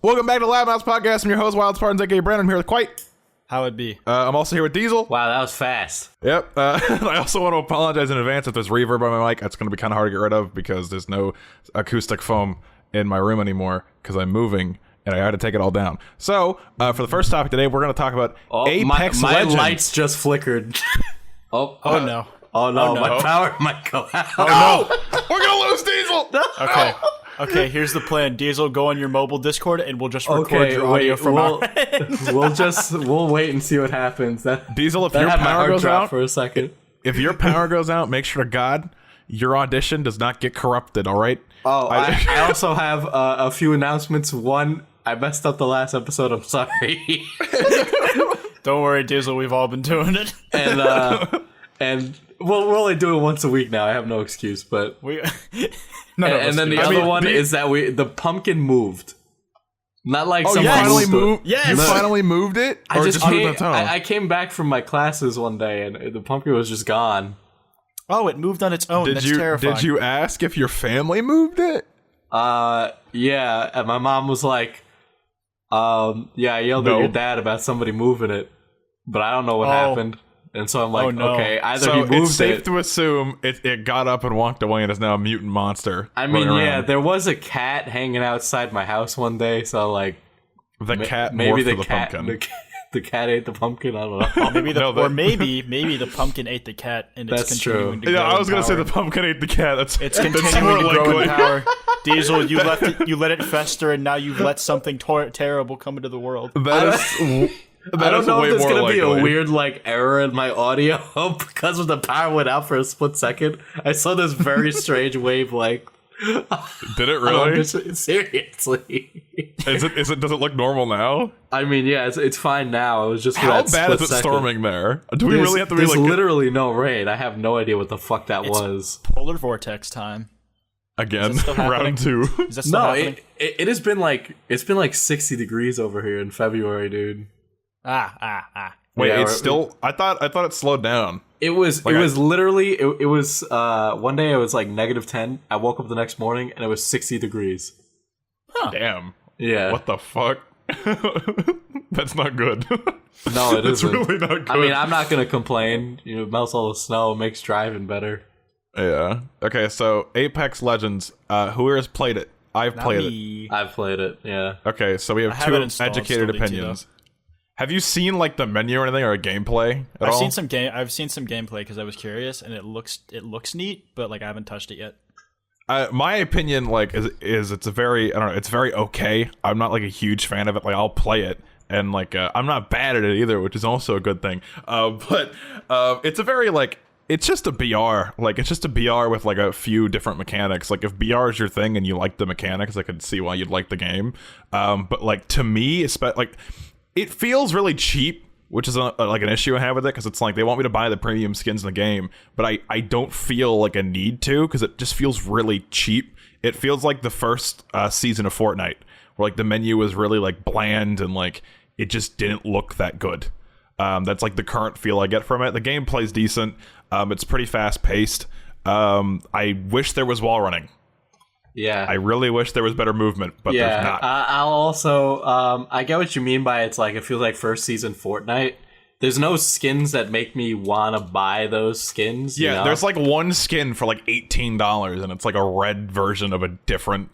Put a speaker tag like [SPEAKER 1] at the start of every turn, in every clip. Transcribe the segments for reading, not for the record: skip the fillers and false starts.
[SPEAKER 1] Welcome back to Loud Mouse Podcast. I'm your host, Wild Spartans, aka Brandon. I'm here with Quite.
[SPEAKER 2] How it be?
[SPEAKER 1] I'm also here with Diesel.
[SPEAKER 3] Wow, that was fast.
[SPEAKER 1] Yep. I also want to apologize in advance if there's reverb on my mic. That's going to be kind of hard to get rid of because there's no acoustic foam in my room anymore because I'm moving and I had to take it all down. So, for the first topic today, we're going to talk about Apex
[SPEAKER 3] my
[SPEAKER 1] Legends.
[SPEAKER 3] My lights just flickered.
[SPEAKER 2] No.
[SPEAKER 3] Oh no, my power might go out.
[SPEAKER 1] Oh no! We're going to lose Diesel!
[SPEAKER 2] Okay. Okay, here's the plan. Diesel, go on your mobile Discord, and we'll just record your audio from our
[SPEAKER 3] we'll wait and see what happens.
[SPEAKER 1] Diesel, if your power goes out
[SPEAKER 3] for a second,
[SPEAKER 1] if your power goes out, make sure to God your audition does not get corrupted. All right.
[SPEAKER 3] Oh, I also have a few announcements. One, I messed up the last episode. I'm sorry.
[SPEAKER 2] Don't worry, Diesel. We've all been doing it.
[SPEAKER 3] And we're only doing once a week now. I have no excuse, but and then the other one is that the pumpkin moved. Not like
[SPEAKER 1] you finally moved.
[SPEAKER 2] Yes,
[SPEAKER 1] you finally moved it.
[SPEAKER 3] Or I came back from my classes one day and the pumpkin was just gone.
[SPEAKER 2] Oh, it moved on its own. That's terrifying.
[SPEAKER 1] Did you ask if your family moved it?
[SPEAKER 3] Yeah. And my mom was like, I yelled at your dad about somebody moving it, but I don't know what happened. And so I'm like, okay, either he moved it.
[SPEAKER 1] It's safe to assume it got up and walked away and is now a mutant monster.
[SPEAKER 3] I mean, yeah, there was a cat hanging outside my house one day, so like
[SPEAKER 1] the cat
[SPEAKER 3] maybe
[SPEAKER 1] the pumpkin.
[SPEAKER 3] The cat ate the pumpkin. I don't know.
[SPEAKER 2] Maybe the pumpkin ate the cat, and it's continuing to grow.
[SPEAKER 1] Yeah, I was gonna say the pumpkin ate the cat.
[SPEAKER 2] It's continuing to grow in power. Diesel, you let it fester, and now you've let something terrible come into the world.
[SPEAKER 3] I don't know if there's going to be a weird error in my audio because of the power went out for a split second. I saw this very strange wave
[SPEAKER 1] Did it really?
[SPEAKER 3] Seriously.
[SPEAKER 1] Does it look normal now?
[SPEAKER 3] I mean, yeah, it's fine now. It was just
[SPEAKER 1] how bad is it storming there? Do we really have to be
[SPEAKER 3] there's literally no rain. I have no idea what the fuck that was.
[SPEAKER 2] Polar vortex time.
[SPEAKER 1] Again, round 2.
[SPEAKER 2] Is that still happening?
[SPEAKER 3] It has been it's been 60 degrees over here in February, dude.
[SPEAKER 1] Wait, yeah, it's still. I thought it slowed down.
[SPEAKER 3] It was literally it was one day it was -10. I woke up the next morning and it was 60 degrees.
[SPEAKER 2] Huh.
[SPEAKER 1] Damn.
[SPEAKER 3] Yeah.
[SPEAKER 1] What the fuck? That's not good.
[SPEAKER 3] No, it isn't.
[SPEAKER 1] It's really not good.
[SPEAKER 3] I mean, I'm not gonna complain. It melts all the snow, makes driving better.
[SPEAKER 1] Yeah. Okay, so Apex Legends. Who has played it? I've played it.
[SPEAKER 3] I've played it. Yeah.
[SPEAKER 1] Okay, so we have 2 educated opinions. Have you seen the menu or anything or a gameplay at all?
[SPEAKER 2] I've seen some gameplay because I was curious, and it looks neat, but I haven't touched it yet.
[SPEAKER 1] My opinion is it's a very it's very okay. I'm not a huge fan of it. I'll play it and I'm not bad at it either, which is also a good thing. But it's a very it's just a BR. It's just a BR with a few different mechanics. If BR is your thing and you like the mechanics, I could see why you'd like the game. But to me, it feels really cheap, which is an issue I have with it, because it's they want me to buy the premium skins in the game, but I don't feel a need to, because it just feels really cheap. It feels like the first season of Fortnite, where the menu was really bland and it just didn't look that good. That's the current feel I get from it. The gameplay's decent. It's pretty fast paced. I wish there was wall running.
[SPEAKER 3] Yeah,
[SPEAKER 1] I really wish there was better movement, but there's not.
[SPEAKER 3] I'll also, I get what you mean by it feels like first season Fortnite. There's no skins that make me want to buy those skins.
[SPEAKER 1] Yeah, there's one skin for $18, and it's a red version of a different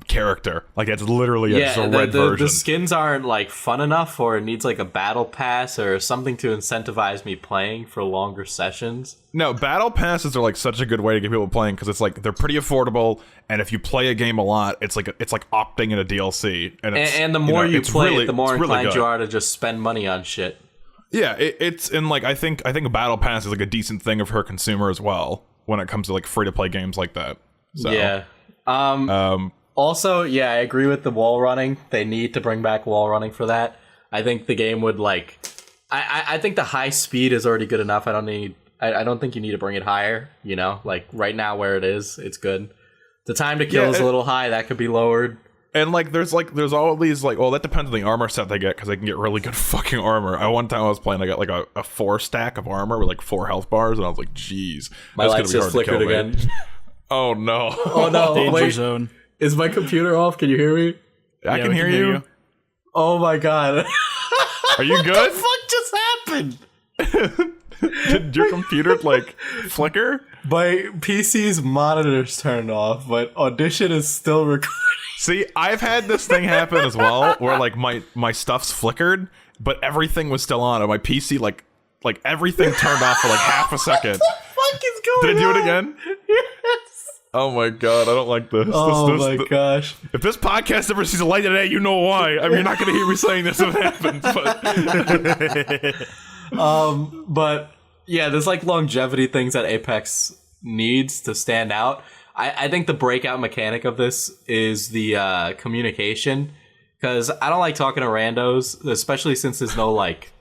[SPEAKER 1] character. It's literally just a red version.
[SPEAKER 3] The skins aren't fun enough, or it needs a battle pass or something to incentivize me playing for longer sessions.
[SPEAKER 1] No, battle passes are such a good way to get people playing, because it's they're pretty affordable, and if you play a game a lot, it's opting in a DLC,
[SPEAKER 3] and the more you play it, the more inclined you are to just spend money on shit.
[SPEAKER 1] Yeah, it's in I think a battle pass is a decent thing for a consumer as well when it comes to free to play games like that. So,
[SPEAKER 3] yeah. Also, yeah, I agree with the wall running. They need to bring back wall running for that. I think the game would I think the high speed is already good enough. I don't think you need to bring it higher. Right now where it is, it's good. The time to kill is a little high. That could be lowered.
[SPEAKER 1] And there's all these well, that depends on the armor set they get, because they can get really good fucking armor. One time I was playing, I got a 4 stack of armor with 4 health bars, and I was like, jeez,
[SPEAKER 3] my lights just flickered again.
[SPEAKER 1] Oh no!
[SPEAKER 3] Oh no!
[SPEAKER 2] Danger
[SPEAKER 3] Wait,
[SPEAKER 2] zone.
[SPEAKER 3] Is my computer off? Can you hear me?
[SPEAKER 1] I can hear you.
[SPEAKER 3] Oh my god.
[SPEAKER 1] Are you good?
[SPEAKER 2] What just happened?
[SPEAKER 1] Did your computer like flicker?
[SPEAKER 3] My PC's monitor's turned off, but Audition is still recording.
[SPEAKER 1] See, I've had this thing happen as well, where like my stuff's flickered, but everything was still on, and my PC like everything turned off for like half a second.
[SPEAKER 3] What the fuck is going on?
[SPEAKER 1] Did it do it again?
[SPEAKER 3] Yes.
[SPEAKER 1] Oh my god, I don't like this.
[SPEAKER 3] Oh my gosh.
[SPEAKER 1] If this podcast ever sees a light today, you know why. I mean, you're not going to hear me saying this if it happens, but...
[SPEAKER 3] But yeah, there's like longevity things that Apex needs to stand out. I think the breakout mechanic of this is the communication, because I don't like talking to randos, especially since there's no like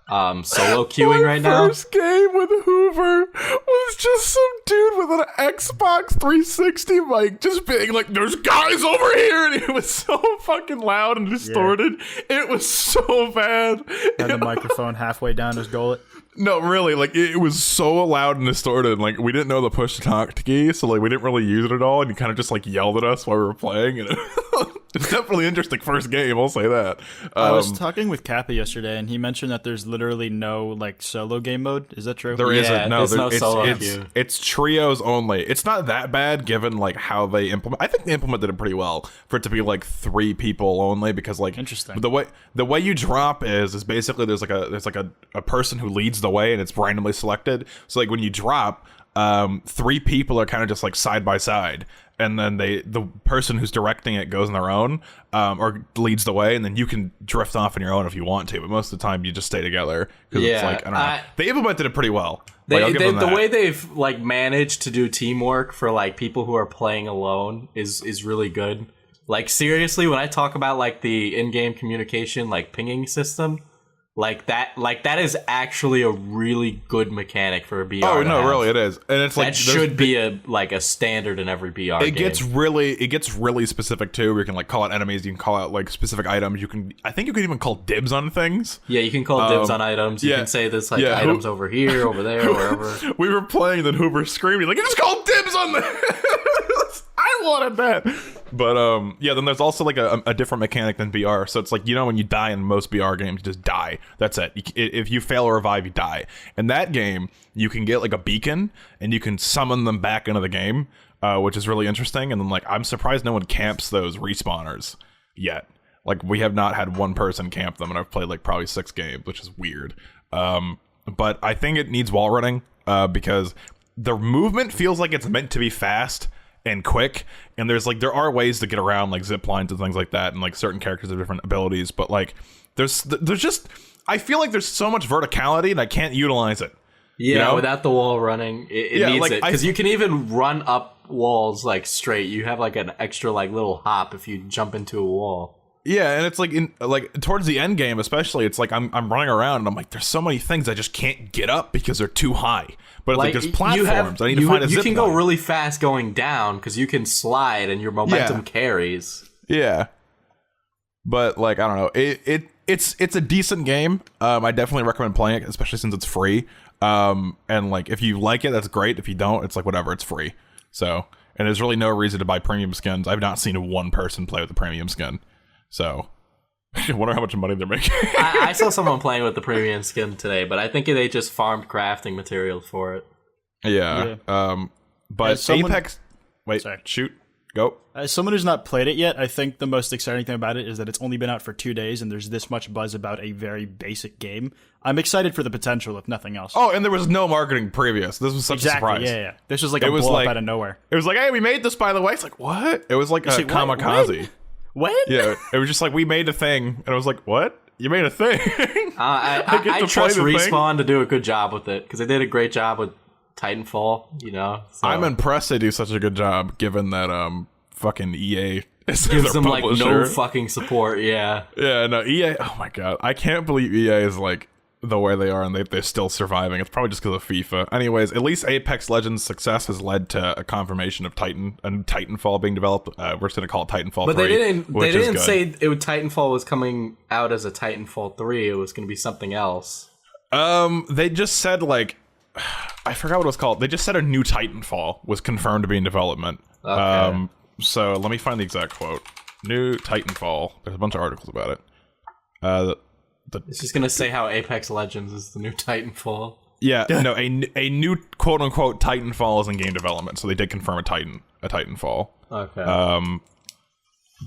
[SPEAKER 3] solo queuing right now.
[SPEAKER 1] First game with Hoover was just some dude with an Xbox 360 mic just being like, there's guys over here, and it was so fucking loud and distorted. It was so bad.
[SPEAKER 2] Had the microphone halfway down his gullet.
[SPEAKER 1] No, really, like it was so loud and distorted, and like we didn't know the push to talk key, so like we didn't really use it at all, and he kind of just like yelled at us while we were playing, and it's definitely interesting first game, I'll say that.
[SPEAKER 2] I was talking with Kappa yesterday, and he mentioned that there's literally no like solo game mode. Is that true?
[SPEAKER 1] There isn't. No,
[SPEAKER 3] there's no solo queue.
[SPEAKER 1] It's trios only. It's not that bad given like how they implement. I think they implemented it pretty well for it to be like 3 people only, because like
[SPEAKER 2] Interesting.
[SPEAKER 1] The way you drop is basically there's like a person who leads the way, and it's randomly selected. So like when you drop, 3 people are kind of just like side by side, and then the person who's directing it goes on their own, or leads the way, and then you can drift off on your own if you want to, but most of the time you just stay together, because it's like, I don't know. They implemented it pretty well.
[SPEAKER 3] The way they've like managed to do teamwork for like people who are playing alone is really good. Like seriously, when I talk about like the in-game communication like pinging system, like that is actually a really good mechanic for a BR.
[SPEAKER 1] Oh no, really, it is, and it's like
[SPEAKER 3] that should be a standard in every BR.
[SPEAKER 1] It gets really specific too. Where you can like call out enemies, you can call out like specific items. I think you can even call dibs on things.
[SPEAKER 3] Yeah, you can call dibs on items. You can say this like items over here, over there, wherever.
[SPEAKER 1] We were playing, then Hoover screaming like, "You just called dibs on this!" I wanted that. But then there's also like a different mechanic than BR. So it's like, you know, when you die in most BR games, you just die. That's it. If you fail or revive, you die. In that game, you can get like a beacon, and you can summon them back into the game, which is really interesting. And then like, I'm surprised no one camps those respawners yet. Like, we have not had one person camp them, and I've played like probably 6 games, which is weird. But I think it needs wall running, because the movement feels like it's meant to be fast and quick, and there are ways to get around like zip lines and things like that, and like certain characters have different abilities, but like there's just, I feel like there's so much verticality and I can't utilize it.
[SPEAKER 3] Yeah,
[SPEAKER 1] you know?
[SPEAKER 3] Without the wall running, it needs like, it, because you can even run up walls like straight. You have like an extra like little hop if you jump into a wall. Yeah,
[SPEAKER 1] and it's like towards the end game especially, it's like I'm running around and I'm like, there's so many things I just can't get up because they're too high. But it's like there's platforms. I need to find a zip line.
[SPEAKER 3] You can go really fast going down because you can slide and your momentum carries.
[SPEAKER 1] Yeah. But like, I don't know. It's a decent game. I definitely recommend playing it, especially since it's free. And like, if you like it, that's great. If you don't, it's like whatever, it's free. So, and there's really no reason to buy premium skins. I've not seen one person play with the premium skin. So, I wonder how much money they're making.
[SPEAKER 3] I saw someone playing with the premium skin today, but I think they just farmed crafting materials for it.
[SPEAKER 1] Yeah. But Apex... Wait,
[SPEAKER 2] sorry.
[SPEAKER 1] Shoot. Go.
[SPEAKER 2] As someone who's not played it yet, I think the most exciting thing about it is that it's only been out for 2 days, and there's this much buzz about a very basic game. I'm excited for the potential, if nothing else.
[SPEAKER 1] Oh, and there was no marketing previous. This was such a surprise.
[SPEAKER 2] Yeah. This was like a blow up out of nowhere.
[SPEAKER 1] It was like, hey, we made this, by the way. It's like, what? It was like a kamikaze.
[SPEAKER 2] When?
[SPEAKER 1] Yeah, it was just like, we made a thing, and I was like, what? You made a thing?
[SPEAKER 3] I trust Respawn to do a good job with it, because they did a great job with Titanfall, you know? So.
[SPEAKER 1] I'm impressed they do such a good job, given that fucking EA
[SPEAKER 3] gives them like no fucking support. Yeah.
[SPEAKER 1] Yeah, no, EA, oh my god, I can't believe EA is like the way they are, and they're still surviving. It's probably just because of FIFA. Anyways, at least Apex Legends' success has led to a confirmation of Titanfall being developed. We're just gonna call it Titanfall 3.
[SPEAKER 3] But they didn't say Titanfall was coming out as a Titanfall 3. It was gonna be something else.
[SPEAKER 1] They just said like, I forgot what it was called. They just said a new Titanfall was confirmed to be in development.
[SPEAKER 3] Okay.
[SPEAKER 1] So let me find the exact quote. New Titanfall. There's a bunch of articles about it.
[SPEAKER 3] It's just gonna say how Apex Legends is the new Titanfall.
[SPEAKER 1] Yeah, no, a new quote unquote Titanfall is in game development, so they did confirm a Titanfall.
[SPEAKER 3] Okay.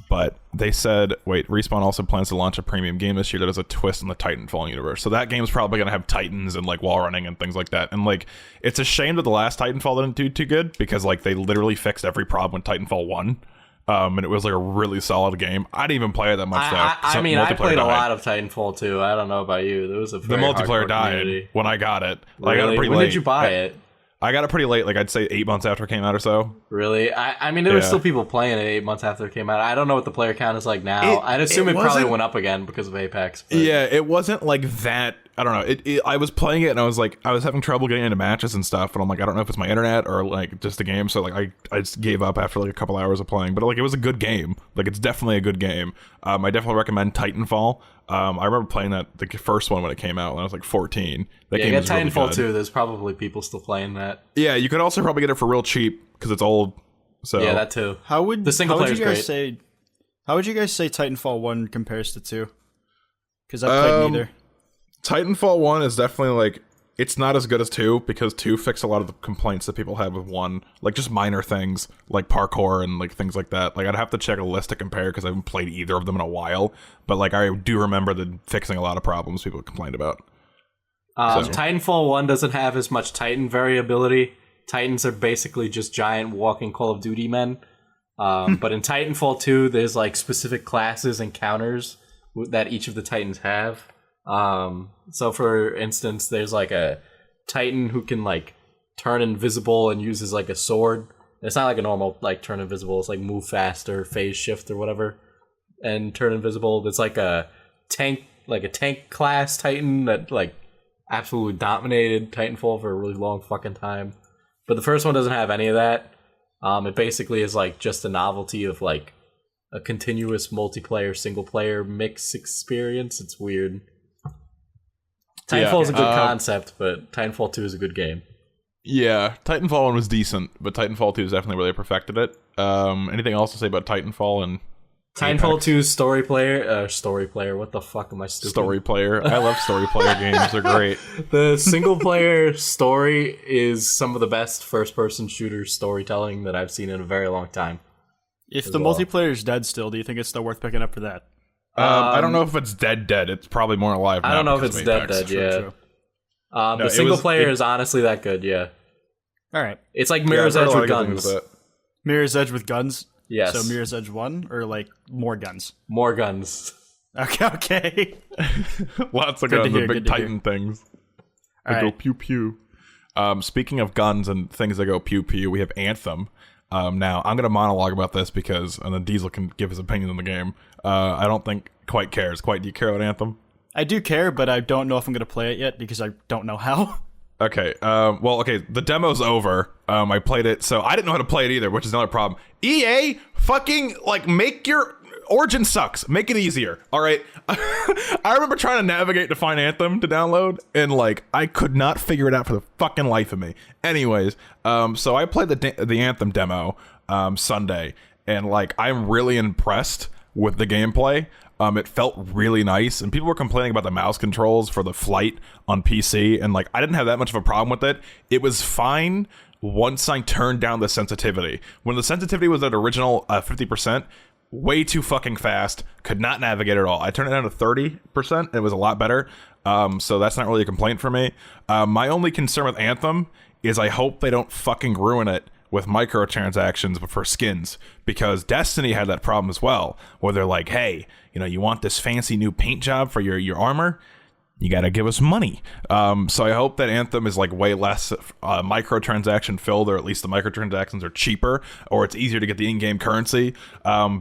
[SPEAKER 1] But they said, wait, Respawn also plans to launch a premium game this year that has a twist in the Titanfall universe. So that game's probably going to have Titans and, like, wall running and things like that. And, like, it's a shame that the last Titanfall didn't do too good because, like, they literally fixed every problem with Titanfall 1. And it was, like, a really solid game. I didn't even play it that much, though.
[SPEAKER 3] I played a lot of Titanfall 2. I don't know about you. There was a very
[SPEAKER 1] the multiplayer died
[SPEAKER 3] community.
[SPEAKER 1] when I got it.
[SPEAKER 3] Really?
[SPEAKER 1] I got it pretty
[SPEAKER 3] when
[SPEAKER 1] late.
[SPEAKER 3] Did you buy it?
[SPEAKER 1] I got it pretty late, like I'd say 8 months after it came out or so.
[SPEAKER 3] Really? I mean, there were still people playing it 8 months after it came out. I don't know what the player count is like now. I'd assume it probably went up again because of Apex. But.
[SPEAKER 1] Yeah, it wasn't like that. I don't know. I was playing it and I was like, I was having trouble getting into matches and stuff. And I'm like, I don't know if it's my internet or like just the game. So like, I just gave up after like a couple hours of playing. But like, it was a good game. Like, it's definitely a good game. I definitely recommend Titanfall. I remember playing that the first one when it came out when I was like 14. That game was really
[SPEAKER 3] Titanfall
[SPEAKER 1] good.
[SPEAKER 3] 2. There's probably people still playing that.
[SPEAKER 1] Yeah, you could also probably get it for real cheap because it's old. So
[SPEAKER 3] yeah, that too.
[SPEAKER 2] The single player is
[SPEAKER 3] great.
[SPEAKER 2] How would you guys say Titanfall 1 compares to 2? Because I played neither.
[SPEAKER 1] Titanfall 1 is definitely like, it's not as good as 2 because 2 fixed a lot of the complaints that people have with 1, like just minor things like parkour and like things like that. Like, I'd have to check a list to compare because I haven't played either of them in a while, but like I do remember fixing a lot of problems people complained about.
[SPEAKER 3] Titanfall 1 doesn't have as much Titan variability. Titans are basically just giant walking Call of Duty men. But in Titanfall 2, there's like specific classes and counters that each of the Titans have. So for instance, there's like a Titan who can like turn invisible and uses like a sword. It's not like a normal like turn invisible. It's like move faster, phase shift or whatever, and turn invisible. It's like a tank class Titan that like absolutely dominated Titanfall for a really long fucking time. But the first one doesn't have any of that. It basically is like just a novelty of like a continuous multiplayer, single player mix experience. It's weird. Titanfall is a good concept, but Titanfall 2 is a good game.
[SPEAKER 1] Yeah, Titanfall 1 was decent, but Titanfall 2 is definitely where they perfected it. Anything else to say about Titanfall and
[SPEAKER 3] Titanfall
[SPEAKER 1] Apex?
[SPEAKER 3] 2's story player. What the fuck am I stupid?
[SPEAKER 1] Story player. I love story player games. They're great.
[SPEAKER 3] The single player story is some of the best first person shooter storytelling that I've seen in a very long time.
[SPEAKER 2] If the multiplayer is dead still, do you think it's still worth picking up for that?
[SPEAKER 1] I don't know if it's dead. It's probably more alive now.
[SPEAKER 3] I don't know if
[SPEAKER 1] because
[SPEAKER 3] it's
[SPEAKER 1] of Apex.
[SPEAKER 3] dead, yeah.
[SPEAKER 2] True.
[SPEAKER 3] The single player is honestly that good, yeah.
[SPEAKER 2] All right.
[SPEAKER 3] It's like Mirror's Edge with guns.
[SPEAKER 2] Mirror's Edge with guns?
[SPEAKER 3] Yes.
[SPEAKER 2] So Mirror's Edge 1 or like more guns?
[SPEAKER 3] More guns.
[SPEAKER 2] Okay.
[SPEAKER 1] Lots of
[SPEAKER 2] Good to
[SPEAKER 1] guns,
[SPEAKER 2] hear,
[SPEAKER 1] the big
[SPEAKER 2] good to
[SPEAKER 1] Titan things. They
[SPEAKER 2] All
[SPEAKER 1] go
[SPEAKER 2] right.
[SPEAKER 1] pew pew. Speaking of guns and things that go pew pew, we have Anthem. Now, I'm going to monologue about this because, and then Diesel can give his opinion on the game. I don't think Quite cares. Quite, do you care about Anthem?
[SPEAKER 2] I do care, but I don't know if I'm going to play it yet because I don't know how.
[SPEAKER 1] Okay, the demo's over. I played it, so I didn't know how to play it either, which is another problem. EA, fucking, like, make your... Origin sucks. Make it easier, all right? I remember trying to navigate to find Anthem to download, and, like, I could not figure it out for the fucking life of me. Anyways, so I played the Anthem demo Sunday, and, like, I'm really impressed with the gameplay. It felt really nice, and people were complaining about the mouse controls for the flight on PC, and like I didn't have that much of a problem with it. It was fine once I turned down the sensitivity. When the sensitivity was at original 50%, way too fucking fast, could not navigate at all. I turned it down to 30%, it was a lot better. So that's not really a complaint for me. My only concern with Anthem is I hope they don't fucking ruin it with microtransactions but for skins, because Destiny had that problem as well, where they're like, hey, you know, you want this fancy new paint job for your armor? You gotta give us money. So I hope that Anthem is like way less microtransaction filled, or at least the microtransactions are cheaper, or it's easier to get the in-game currency,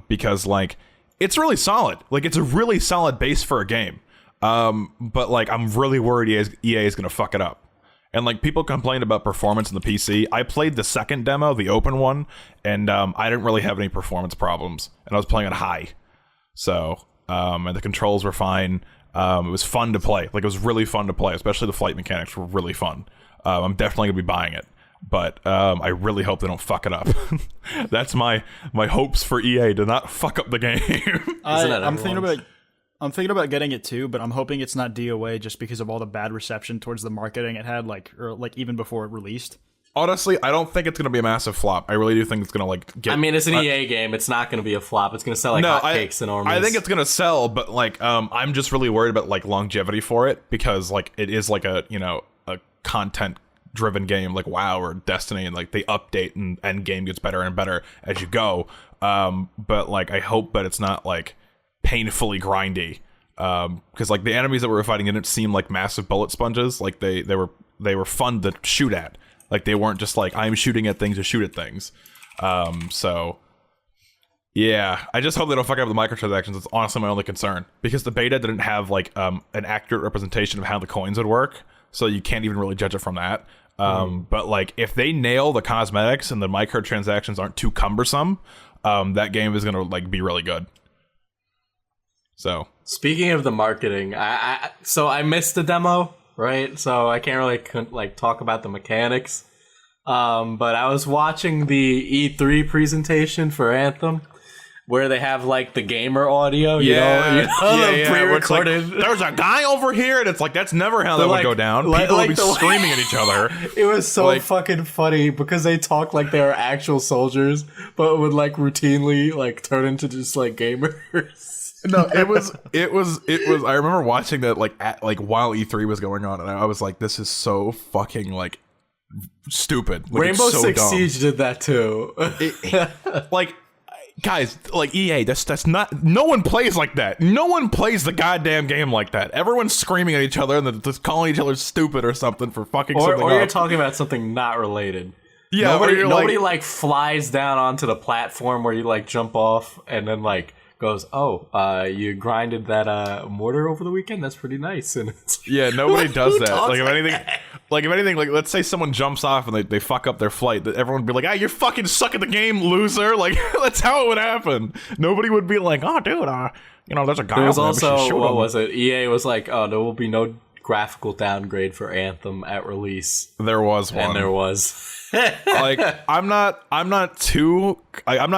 [SPEAKER 1] because like it's really solid. Like it's a really solid base for a game. But like I'm really worried EA is gonna fuck it up. And like people complained about performance in the PC. I played the second demo, the open one, and I didn't really have any performance problems, and I was playing on high. So, and the controls were fine. It was fun to play. Like, it was really fun to play, especially the flight mechanics were really fun. I'm definitely going to be buying it. but I really hope they don't fuck it up. That's my hopes for EA, to not fuck up the game.
[SPEAKER 2] I'm thinking about getting it too, but I'm hoping it's not DOA just because of all the bad reception towards the marketing it had, like even before it released.
[SPEAKER 1] Honestly, I don't think it's going to be a massive flop. I really do think it's going to like get...
[SPEAKER 3] I mean, it's an EA game. It's not going to be a flop. It's going to sell like hotcakes and
[SPEAKER 1] I think it's going to sell, but like I'm just really worried about like longevity for it, because like it is like a, a content driven game like WoW or Destiny, and like they update and endgame gets better and better as you go. But like I hope that it's not like painfully grindy, because like the enemies that we were fighting didn't seem like massive bullet sponges. Like they were fun to shoot at. Like they weren't just like, I'm shooting at things to shoot at things. So yeah, I just hope they don't fuck up the microtransactions. It's honestly my only concern, because the beta didn't have like an accurate representation of how the coins would work, so you can't even really judge it from that. But like if they nail the cosmetics and the microtransactions aren't too cumbersome, that game is gonna like be really good. So
[SPEAKER 3] speaking of the marketing, I missed the demo, right? So I can't really talk about the mechanics. But I was watching the E3 presentation for Anthem, where they have like the gamer audio, pre-recorded.
[SPEAKER 1] Like, there's a guy over here, and it's like that's never how that would go down. People would be screaming at each other.
[SPEAKER 3] It was so fucking funny because they talk like they are actual soldiers, but would like routinely like turn into just like gamers.
[SPEAKER 1] No, it was. I remember watching that like while E3 was going on, and I was like, this is so fucking like stupid. Like,
[SPEAKER 3] Rainbow Six
[SPEAKER 1] dumb.
[SPEAKER 3] Siege did that too.
[SPEAKER 1] Like, guys, like EA, that's not. No one plays like that. No one plays the goddamn game like that. Everyone's screaming at each other and then just calling each other stupid or something for fucking something
[SPEAKER 3] or
[SPEAKER 1] up.
[SPEAKER 3] you're talking about something not related.
[SPEAKER 1] Yeah,
[SPEAKER 3] nobody like flies down onto the platform where you like jump off and then like goes, you grinded that mortar over the weekend? That's pretty nice. And it's
[SPEAKER 1] yeah, nobody does that. Like if anything, like let's say someone jumps off and they fuck up their flight, that everyone would be like, you're fucking suck at the game, loser. Like that's how it would happen. Nobody would be like, oh dude, there's a guy.
[SPEAKER 3] There was also what was it? EA was like, there will be no graphical downgrade for Anthem at release.
[SPEAKER 1] There was one.
[SPEAKER 3] And there was.
[SPEAKER 1] Like I'm not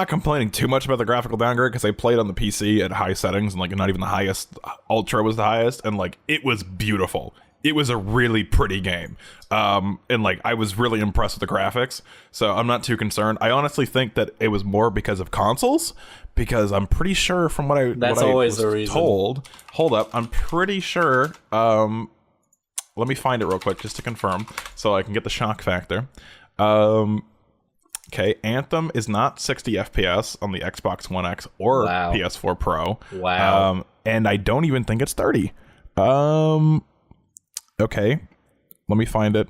[SPEAKER 1] complaining too much about the graphical downgrade, because I played on the PC at high settings and like not even the highest. Ultra was the highest, and like it was beautiful. It was a really pretty game, and like I was really impressed with the graphics, so I'm not too concerned. I honestly think that it was more because of consoles, because I'm pretty sure from what I
[SPEAKER 3] always
[SPEAKER 1] was
[SPEAKER 3] the reason.
[SPEAKER 1] told. Hold up, I'm pretty sure. Let me find it real quick just to confirm, so I can get the shock factor. Okay, Anthem is not 60 FPS on the Xbox One X or PS4 Pro.
[SPEAKER 3] Wow.
[SPEAKER 1] And I don't even think it's 30. Okay, let me find it.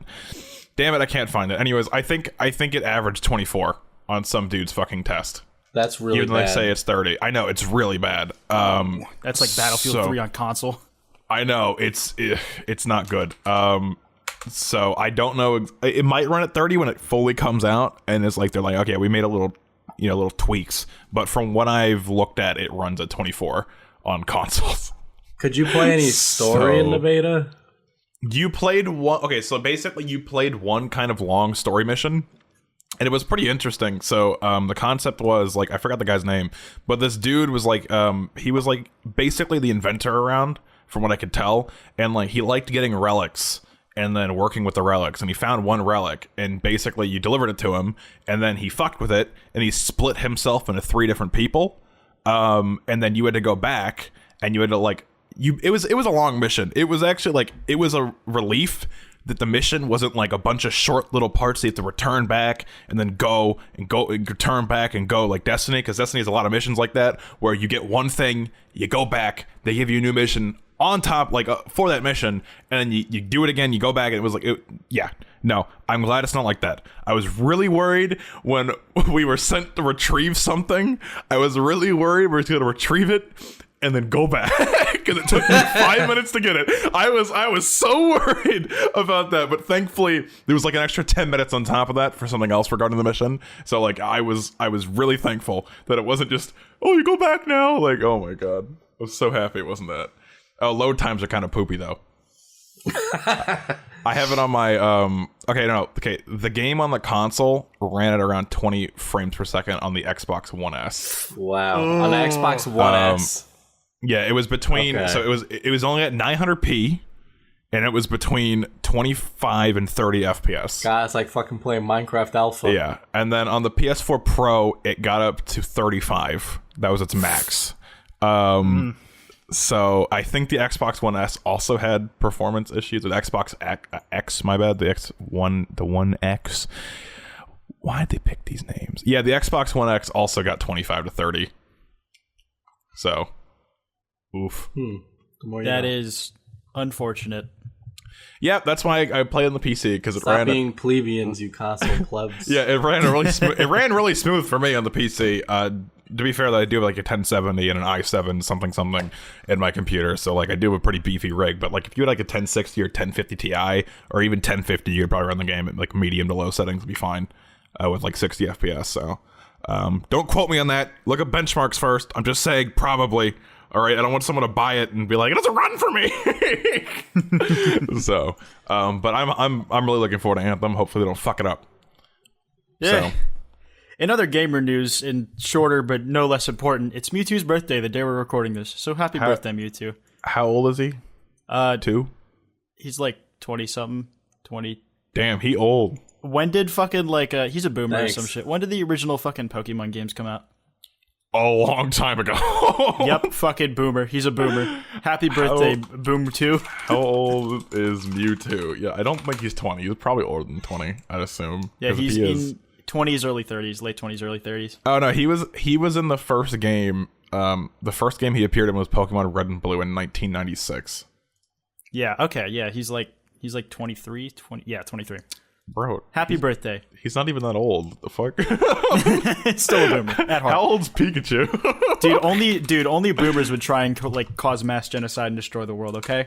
[SPEAKER 1] Damn it, I can't find it. Anyways, I think it averaged 24 on some dude's fucking test.
[SPEAKER 3] That's really
[SPEAKER 1] bad. Even though they say it's 30. I know, it's really bad.
[SPEAKER 2] That's like Battlefield 3 on console.
[SPEAKER 1] I know, it's not good. So I don't know. It might run at 30 when it fully comes out, and it's like they're like, okay, we made a little tweaks. But from what I've looked at, it runs at 24 on consoles.
[SPEAKER 3] Could you play any story in the beta?
[SPEAKER 1] You played one. Okay, so basically, you played one kind of long story mission, and it was pretty interesting. So the concept was like, I forgot the guy's name, but this dude was like, he was like basically the inventor around, from what I could tell, and like he liked getting relics and then working with the relics, and he found one relic, and basically you delivered it to him, and then he fucked with it, and he split himself into 3 different people, and then you had to go back, and you had to like, it was a long mission. It was actually like, it was a relief that the mission wasn't like a bunch of short little parts that you have to return back, and then go and return back and go, like Destiny, because Destiny has a lot of missions like that, where you get one thing, you go back, they give you a new mission on top, like for that mission, and then you do it again, you go back, and it was like, no, I'm glad it's not like that. I was really worried when we were sent to retrieve something. I was really worried we were going to retrieve it and then go back, because it took me 5 minutes to get it. I was so worried about that, but thankfully there was like an extra 10 minutes on top of that for something else regarding the mission. So like I was really thankful that it wasn't just, you go back now. Like, oh my god, I was so happy it wasn't that. Load times are kind of poopy though. I have it on my the game on the console ran at around 20 frames per second on the Xbox One S.
[SPEAKER 3] Wow. On the Xbox One S.
[SPEAKER 1] Yeah, it was between so it was only at 900p and it was between 25 and 30 FPS.
[SPEAKER 3] God, it's like fucking playing Minecraft Alpha.
[SPEAKER 1] Yeah. And then on the PS4 Pro it got up to 35. That was its max. So I think the Xbox One S also had performance issues with Xbox X, my bad, the One X. Why did they pick these names? Yeah, the Xbox One X also got 25 to 30. So, oof.
[SPEAKER 2] That is unfortunate.
[SPEAKER 1] Yeah, that's why I play on the PC because it
[SPEAKER 3] Stop
[SPEAKER 1] ran.
[SPEAKER 3] being plebeians, you console plebs.
[SPEAKER 1] Yeah, it ran really it ran really smooth for me on the PC. To be fair, that I do have like a 1070 and an i7 something in my computer, so like I do have a pretty beefy rig. But like if you had like a 1060 or 1050 Ti or even 1050, you could probably run the game at like medium to low settings and be fine with like 60 FPS. So don't quote me on that. Look at benchmarks first. I'm just saying probably. All right, I don't want someone to buy it and be like, it doesn't run for me. So, but I'm really looking forward to Anthem. Hopefully they don't fuck it up.
[SPEAKER 2] Yeah.
[SPEAKER 1] So.
[SPEAKER 2] In other gamer news, and shorter but no less important, it's Mewtwo's birthday the day we're recording this. So happy birthday, Mewtwo.
[SPEAKER 1] How old is he? 2?
[SPEAKER 2] He's like 20-something. 20.
[SPEAKER 1] Damn, he old.
[SPEAKER 2] When did fucking, like, he's a boomer
[SPEAKER 3] Thanks.
[SPEAKER 2] or some shit. When did the original fucking Pokemon games come out?
[SPEAKER 1] A long time ago.
[SPEAKER 2] Yep, fucking boomer. He's a boomer. Happy birthday, Boomer 2.
[SPEAKER 1] How old is Mewtwo? Yeah, I don't think he's 20. He's probably older than 20, I'd assume.
[SPEAKER 2] Yeah,
[SPEAKER 1] 'Cause if
[SPEAKER 2] he's
[SPEAKER 1] he is-
[SPEAKER 2] in 20s, early 30s, late 20s, early 30s.
[SPEAKER 1] Oh no, he was in the first game. The first game he appeared in was Pokemon Red and Blue in 1996.
[SPEAKER 2] Yeah, okay, yeah, he's like 23, 20, yeah, 23.
[SPEAKER 1] Bro,
[SPEAKER 2] Happy birthday.
[SPEAKER 1] he's not even that old. The fuck?
[SPEAKER 2] Still a boomer at heart.
[SPEAKER 1] How old's Pikachu?
[SPEAKER 2] Only boomers would try and like cause mass genocide and destroy the world, okay?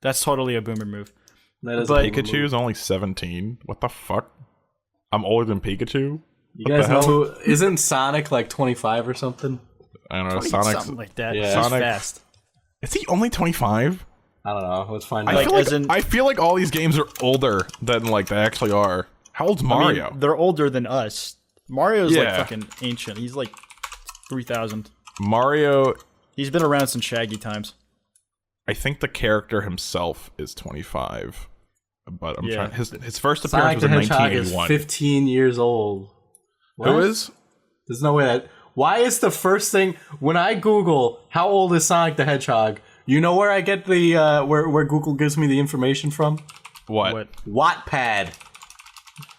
[SPEAKER 2] That's totally a boomer move.
[SPEAKER 3] That is
[SPEAKER 2] But-
[SPEAKER 3] a boomer move.
[SPEAKER 1] Pikachu's only 17. What the fuck? I'm older than Pikachu?
[SPEAKER 3] You guys know who isn't Sonic like 25 or something?
[SPEAKER 1] I don't know. Sonic's
[SPEAKER 2] Something like that.
[SPEAKER 3] Yeah.
[SPEAKER 2] He's
[SPEAKER 1] Sonic-
[SPEAKER 2] fast.
[SPEAKER 1] Is he only 25?
[SPEAKER 3] I don't know. Let's find
[SPEAKER 1] I
[SPEAKER 3] out.
[SPEAKER 1] feel
[SPEAKER 2] as
[SPEAKER 1] like
[SPEAKER 2] in-
[SPEAKER 1] I feel like all these games are older than like they actually are. How old's Mario?
[SPEAKER 2] I mean, they're older than us. Mario's like
[SPEAKER 1] Yeah.
[SPEAKER 2] fucking ancient. He's like 3,000.
[SPEAKER 1] Mario,
[SPEAKER 2] He's been around since Shaggy times.
[SPEAKER 1] I think the character himself is 25. But I'm
[SPEAKER 2] Yeah.
[SPEAKER 1] trying. His first appearance
[SPEAKER 3] Sonic
[SPEAKER 1] was
[SPEAKER 3] the
[SPEAKER 1] in
[SPEAKER 3] Hedgehog is
[SPEAKER 1] 1981.
[SPEAKER 3] 15 years old.
[SPEAKER 1] Who
[SPEAKER 3] What?
[SPEAKER 1] is?
[SPEAKER 3] There's no way that. Why is the first thing when I Google how old is Sonic the Hedgehog? You know where I get the where Google gives me the information from?
[SPEAKER 1] What?
[SPEAKER 3] Wattpad.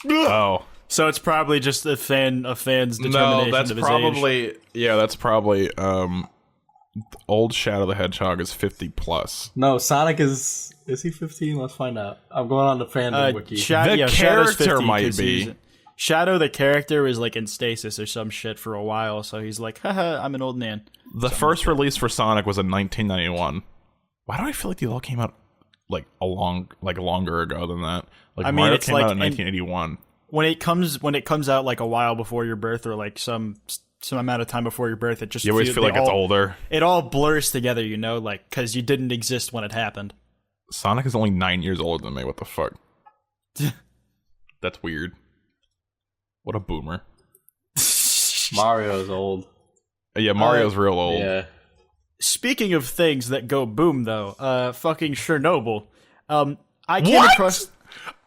[SPEAKER 1] Oh.
[SPEAKER 2] So it's probably just a fan's determination
[SPEAKER 1] No, that's
[SPEAKER 2] of his
[SPEAKER 1] probably
[SPEAKER 2] age.
[SPEAKER 1] that's probably old Shadow the Hedgehog is 50 plus.
[SPEAKER 3] No, Sonic is he 15? Let's find out. I'm going on the fandom wiki.
[SPEAKER 1] The
[SPEAKER 2] Shadow's
[SPEAKER 1] character
[SPEAKER 2] 50
[SPEAKER 1] might
[SPEAKER 2] 'cause
[SPEAKER 1] be.
[SPEAKER 2] he's- Shadow the character was like in stasis or some shit for a while, so he's like, haha, I'm an old man.
[SPEAKER 1] The first release for Sonic was in 1991. Why do I feel like they all came out like longer ago than that? Like
[SPEAKER 2] I mean,
[SPEAKER 1] Mario
[SPEAKER 2] it's
[SPEAKER 1] came
[SPEAKER 2] like
[SPEAKER 1] out in 1981.
[SPEAKER 2] When it comes out like a while before your birth or like some amount of time before your birth, it just
[SPEAKER 1] You always feel like it's older.
[SPEAKER 2] It all blurs together, you know, like because you didn't exist when it happened.
[SPEAKER 1] Sonic is only 9 years older than me. What the fuck? That's weird. What a boomer.
[SPEAKER 3] Mario's old.
[SPEAKER 1] Yeah, Mario's real old.
[SPEAKER 3] Yeah.
[SPEAKER 2] Speaking of things that go boom, though, fucking Chernobyl. I came
[SPEAKER 1] What?
[SPEAKER 2] across.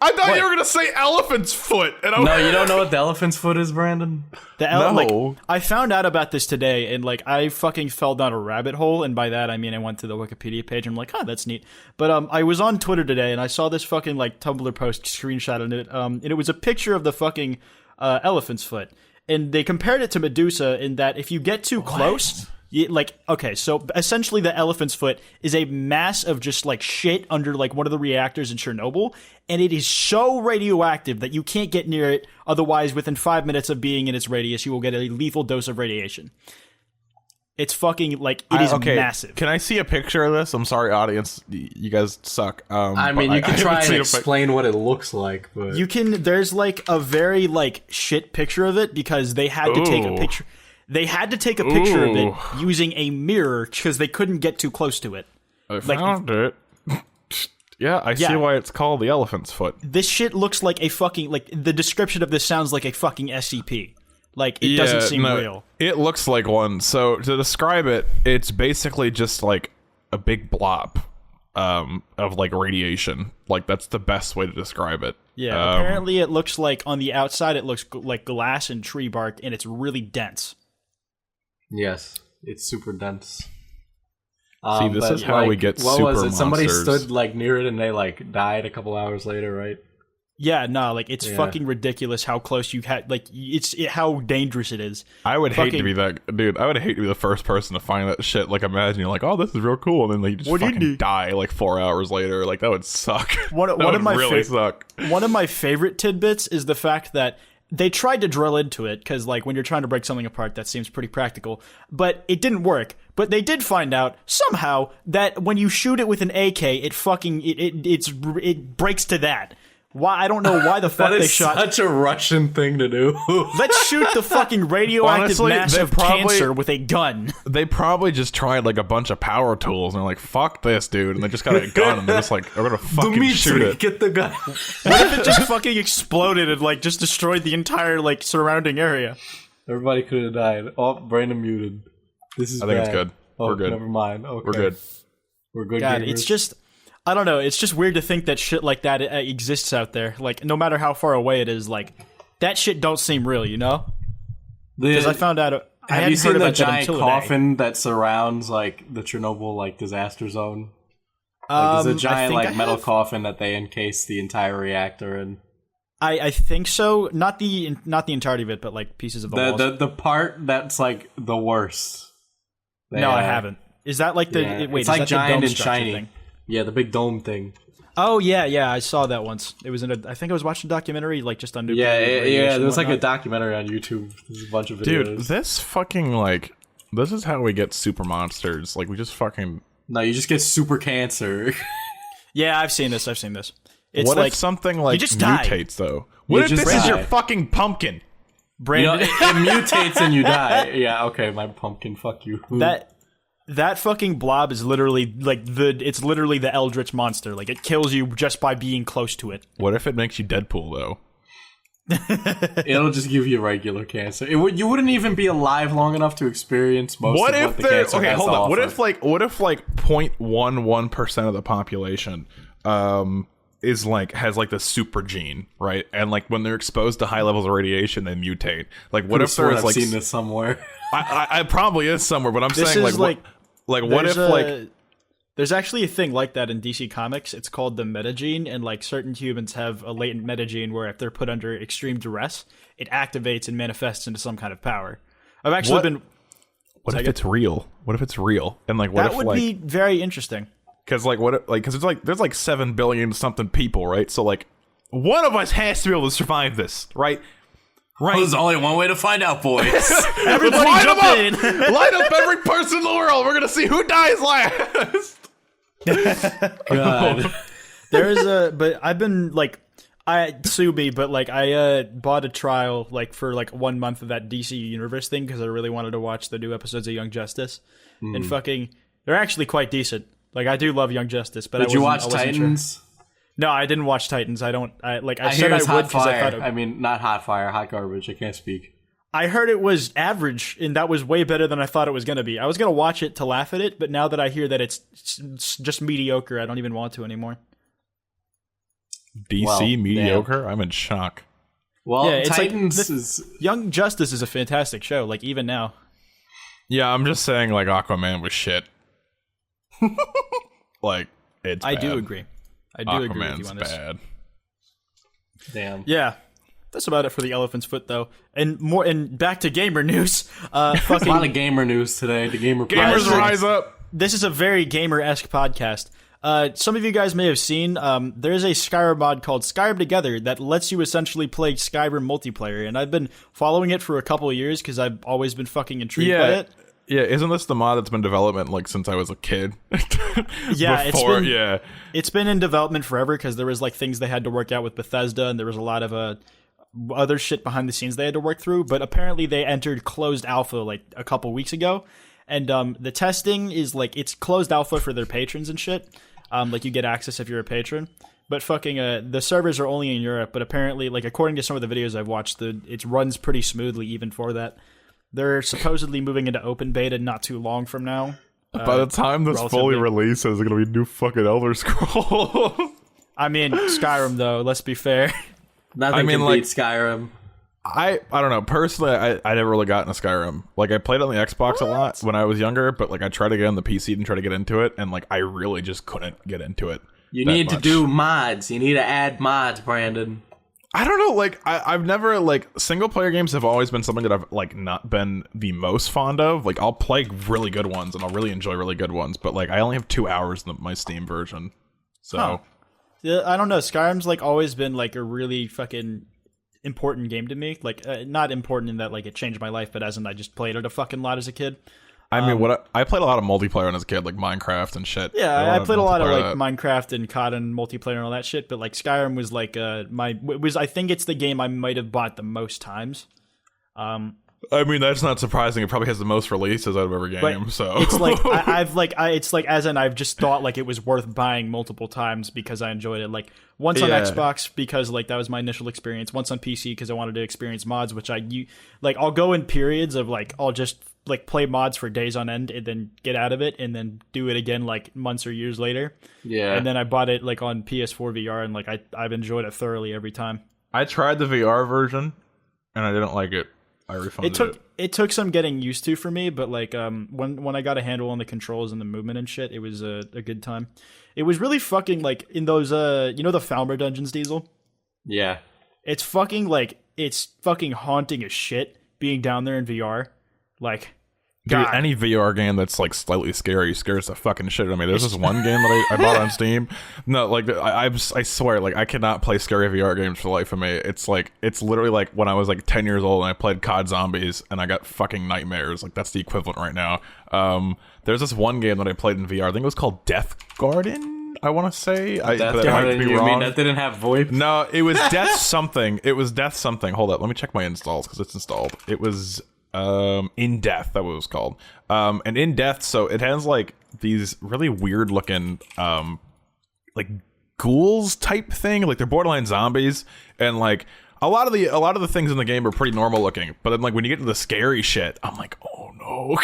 [SPEAKER 1] I thought you were gonna say elephant's foot. And
[SPEAKER 3] No, you don't know what the elephant's foot is, Brandon?
[SPEAKER 1] No.
[SPEAKER 2] Like, I found out about this today, and like I fucking fell down a rabbit hole, and by that I mean I went to the Wikipedia page, and I'm like, oh, that's neat. But I was on Twitter today, and I saw this fucking like Tumblr post screenshot of it, and it was a picture of the fucking elephant's foot, and they compared it to Medusa in that if you get too close. Okay, so essentially the elephant's foot is a mass of just like shit under like one of the reactors in Chernobyl, and it is so radioactive that you can't get near it, otherwise within 5 minutes of being in its radius you will get a lethal dose of radiation. It's fucking like, it is massive.
[SPEAKER 1] Can I see a picture of this? I'm sorry, audience. You guys suck.
[SPEAKER 3] I mean, you can try
[SPEAKER 1] haven't
[SPEAKER 3] and
[SPEAKER 1] seen a
[SPEAKER 3] explain what it looks like, but
[SPEAKER 2] You can, there's like a very like shit picture of it because they had to take a
[SPEAKER 1] Ooh.
[SPEAKER 2] picture. They had to take a picture of it
[SPEAKER 1] Ooh.
[SPEAKER 2] using a mirror because they couldn't get too close to it.
[SPEAKER 1] I found it. Yeah, I see why it's called the elephant's foot.
[SPEAKER 2] This shit looks like a fucking, like, the description of this sounds like a fucking SCP. Like, it doesn't seem real.
[SPEAKER 1] It looks like one. So, to describe it, it's basically just, like, a big blob of, like, radiation. Like, that's the best way to describe it.
[SPEAKER 2] Yeah, apparently it looks like, on the outside, it looks like glass and tree bark, and it's really dense.
[SPEAKER 3] Yes, it's super dense.
[SPEAKER 1] See, this is how we get super monsters.
[SPEAKER 3] Somebody stood like near it and they like died a couple hours later, right?
[SPEAKER 2] Yeah, no, like it's fucking ridiculous how close you had. Like how dangerous it is.
[SPEAKER 1] I would hate to be that dude. I would hate to be the first person to find that shit. Like, imagine you're like, oh, this is real cool, and then like, you just fucking die like 4 hours later. Like, that would suck.
[SPEAKER 2] One of my favorite tidbits is the fact that they tried to drill into it, because like when you're trying to break something apart, that seems pretty practical, but it didn't work. But they did find out somehow that when you shoot it with an AK, it breaks to that. Why? I don't know why the fuck they shot.
[SPEAKER 3] That is such a Russian thing to do.
[SPEAKER 2] Let's shoot the fucking radioactive mass of cancer with a gun.
[SPEAKER 1] They probably just tried like a bunch of power tools and they're like, fuck this, dude. And they just got a gun and they're just like, we're gonna fucking shoot it.
[SPEAKER 3] Get the gun.
[SPEAKER 2] What if it just fucking exploded and like just destroyed the entire like surrounding area?
[SPEAKER 3] Everybody could have died. Oh, Brandon muted. This is
[SPEAKER 1] I think it's good.
[SPEAKER 3] Oh,
[SPEAKER 1] we're good.
[SPEAKER 3] Never mind. Okay.
[SPEAKER 1] We're good.
[SPEAKER 3] We're good.
[SPEAKER 2] God,
[SPEAKER 3] gamers.
[SPEAKER 2] it's just, I don't know. It's just weird to think that shit like that exists out there. Like, no matter how far away it is, like, that shit don't seem real, you know? Because I found out.
[SPEAKER 3] Have you seen the giant coffin that surrounds like the Chernobyl like disaster zone? Like, there's a giant like metal coffin that they encase the entire reactor in.
[SPEAKER 2] I think so. Not the entirety of it, but like pieces of the walls.
[SPEAKER 3] The part that's like the worst.
[SPEAKER 2] No, I haven't. Is that like the wait?
[SPEAKER 3] It's like giant and
[SPEAKER 2] shiny.
[SPEAKER 3] thing? Yeah, the big dome thing.
[SPEAKER 2] Oh yeah, I saw that once. It was I think I was watching a documentary like just on nuclear
[SPEAKER 3] Yeah. There was like a documentary on YouTube. There's a bunch of videos.
[SPEAKER 1] Dude, this fucking like this is how we get super monsters. Like we just fucking
[SPEAKER 3] No, you just get super cancer.
[SPEAKER 2] Yeah, I've seen this. It's
[SPEAKER 1] what
[SPEAKER 2] like
[SPEAKER 1] if something like mutates though?
[SPEAKER 3] What
[SPEAKER 1] if this is your fucking pumpkin?
[SPEAKER 2] Brandon,
[SPEAKER 3] it mutates and you die. Yeah, okay, my pumpkin. Fuck you.
[SPEAKER 2] That fucking blob is literally like it's literally the Eldritch monster. Like it kills you just by being close to it.
[SPEAKER 1] What if it makes you Deadpool though?
[SPEAKER 3] It'll just give you regular cancer. You wouldn't even be alive long enough to experience most of what the cancer has to offer.
[SPEAKER 1] What if like 0.11% of the population is like has like the super gene, right? And like when they're exposed to high levels of radiation, they mutate. Like what if there is like
[SPEAKER 3] I've seen this somewhere?
[SPEAKER 1] I probably is somewhere, but I'm saying like what if like
[SPEAKER 2] there's actually a thing like that in DC Comics. It's called the metagene, and like certain humans have a latent metagene where if they're put under extreme duress, it activates and manifests into some kind of power. I've actually been.
[SPEAKER 1] What if it's real? What if it's real? And like, what
[SPEAKER 2] that
[SPEAKER 1] if
[SPEAKER 2] would be very interesting.
[SPEAKER 1] Because like what? Like because it's like there's like 7 billion something people, right? So like one of us has to be able to survive this, right?
[SPEAKER 3] Right. Well, there's only one way to find out, boys.
[SPEAKER 2] Everybody jump in.
[SPEAKER 1] Light up every person in the world. We're gonna see who dies last.
[SPEAKER 3] God.
[SPEAKER 2] But I've been like, sue me, but like I bought a trial like for like 1 month of that DC Universe thing because I really wanted to watch the new episodes of Young Justice, and fucking they're actually quite decent. Like I do love Young Justice, but
[SPEAKER 3] did you watch Titans?
[SPEAKER 2] Sure. No, I didn't watch Titans. I don't. I
[SPEAKER 3] said
[SPEAKER 2] I would because
[SPEAKER 3] I
[SPEAKER 2] thought.
[SPEAKER 3] I mean, not hot fire, hot garbage. I can't speak.
[SPEAKER 2] I heard it was average, and that was way better than I thought it was going to be. I was going to watch it to laugh at it, but now that I hear that it's just mediocre, I don't even want to anymore.
[SPEAKER 1] DC mediocre? Damn. I'm in shock.
[SPEAKER 3] Well, yeah, Titans is
[SPEAKER 2] Young Justice is a fantastic show. Like even now.
[SPEAKER 1] Yeah, I'm just saying. Like Aquaman was shit. Like it's.
[SPEAKER 2] I
[SPEAKER 1] bad.
[SPEAKER 2] do agree. I do agree with you on this.
[SPEAKER 1] Bad.
[SPEAKER 3] Damn.
[SPEAKER 2] Yeah. That's about it for the elephant's foot, though. And back to gamer news.
[SPEAKER 3] Fucking a lot of gamer news today. The
[SPEAKER 1] gamers rise up.
[SPEAKER 2] This is a very gamer-esque podcast. Some of you guys may have seen. There's a Skyrim mod called Skyrim Together that lets you essentially play Skyrim multiplayer, and I've been following it for a couple of years because I've always been fucking intrigued by it.
[SPEAKER 1] Yeah, isn't this the mod that's been in development like since I was a kid?
[SPEAKER 2] Yeah, it's been in development forever because there was like things they had to work out with Bethesda, and there was a lot of other shit behind the scenes they had to work through. But apparently they entered closed alpha like a couple weeks ago, and the testing is like it's closed alpha for their patrons and shit. Like you get access if you're a patron. But fucking the servers are only in Europe. But apparently, like according to some of the videos I've watched, it runs pretty smoothly even for that. They're supposedly moving into open beta not too long from now.
[SPEAKER 1] By the time this fully releases, there's gonna be new fucking Elder Scroll.
[SPEAKER 2] I mean, Skyrim though. Let's be fair.
[SPEAKER 3] Nothing can beat Skyrim.
[SPEAKER 1] I don't know. Personally, I never really got into Skyrim. Like, I played on the Xbox a lot when I was younger, but like I tried to get on the PC and try to get into it, and like I really just couldn't get into it.
[SPEAKER 3] You need to do mods. You need to add mods, Brandon.
[SPEAKER 1] I don't know, like, I've never, like, single-player games have always been something that I've, like, not been the most fond of. Like, I'll play really good ones, and I'll really enjoy really good ones, but, like, I only have 2 hours in my Steam version, so...
[SPEAKER 2] Huh. Yeah, I don't know, Skyrim's, like, always been, like, a really fucking important game to me. Like, not important in that, like, it changed my life, but as in I just played it a fucking lot as a kid.
[SPEAKER 1] I mean, I played a lot of multiplayer when I was a kid, like Minecraft and shit.
[SPEAKER 2] Yeah, I played a lot of like Minecraft and COD and multiplayer and all that shit. But like Skyrim was like I think it's the game I might have bought the most times.
[SPEAKER 1] I mean, that's not surprising. It probably has the most releases out of every game. So
[SPEAKER 2] it's like it's like as in I've just thought like it was worth buying multiple times because I enjoyed it. Like once on Xbox because like that was my initial experience. Once on PC because I wanted to experience mods, which I'll go in periods of like I'll just like play mods for days on end and then get out of it and then do it again like months or years later. Yeah. And then I bought it like on PS4 VR and like I've enjoyed it thoroughly every time.
[SPEAKER 1] I tried the VR version and I didn't like it. I refunded it.
[SPEAKER 2] It took some getting used to for me, but like when I got a handle on the controls and the movement and shit, it was a good time. It was really fucking like in those you know the Falmer dungeons, Diesel?
[SPEAKER 3] Yeah.
[SPEAKER 2] It's fucking haunting as shit being down there in VR. Like,
[SPEAKER 1] dude, any VR game that's like slightly scary scares the fucking shit out of me. There's this one game that I bought on Steam. No, like I swear, like I cannot play scary VR games for the life of me. It's literally like when I was like 10 years old and I played COD Zombies and I got fucking nightmares. Like that's the equivalent right now. There's this one game that I played in VR. I think it was called Death Garden. I want to say.
[SPEAKER 3] Death Garden. You mean that didn't have VoIP?
[SPEAKER 1] No, it was Death something. It was Death something. Hold up, let me check my installs because it's installed. It was. In Death, that was what it was called. And In Death, so it has like these really weird looking like ghouls type thing, like they're borderline zombies, and like a lot of the things in the game are pretty normal looking, but then like when you get to the scary shit, I'm like, oh no.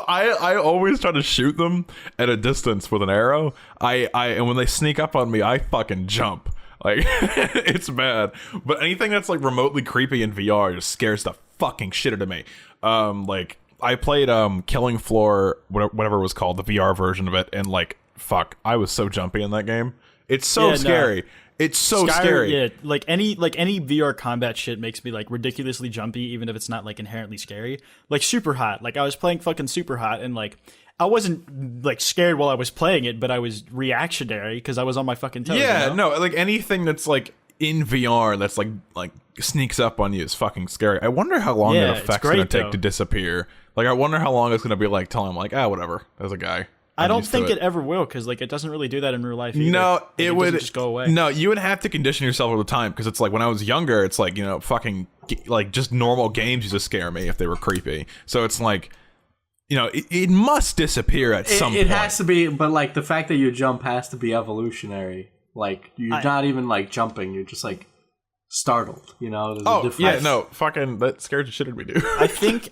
[SPEAKER 1] I always try to shoot them at a distance with an arrow. And when they sneak up on me, I fucking jump. Like, it's bad. But anything that's, like, remotely creepy in VR just scares the fucking shit out of me. Like, I played Killing Floor, whatever it was called, the VR version of it, and, like, fuck, I was so jumpy in that game. It's so scary. No. It's so scary.
[SPEAKER 2] Yeah, like any VR combat shit makes me, like, ridiculously jumpy, even if it's not, like, inherently scary. Like, Super Hot. Like, I was playing fucking Super Hot, and, like... I wasn't like scared while I was playing it, but I was reactionary because I was on my fucking toes.
[SPEAKER 1] Yeah,
[SPEAKER 2] you know?
[SPEAKER 1] No, like anything that's like in VR that's like sneaks up on you is fucking scary. I wonder how long that effect's gonna take to disappear. Like, I wonder how long it's gonna be like telling him like, whatever, there's a guy.
[SPEAKER 2] I don't think it ever will because like it doesn't really do that in real life either.
[SPEAKER 1] No,
[SPEAKER 2] like,
[SPEAKER 1] it would
[SPEAKER 2] just go away.
[SPEAKER 1] No, you would have to condition yourself all the time because it's like when I was younger, it's like, you know, fucking like just normal games used to scare me if they were creepy. So it's like. You know, it must disappear at some point.
[SPEAKER 3] It has to be, but like the fact that you jump has to be evolutionary. Like you're not even like jumping; you're just like startled. You know?
[SPEAKER 1] Fucking that scared the shit out of me, dude.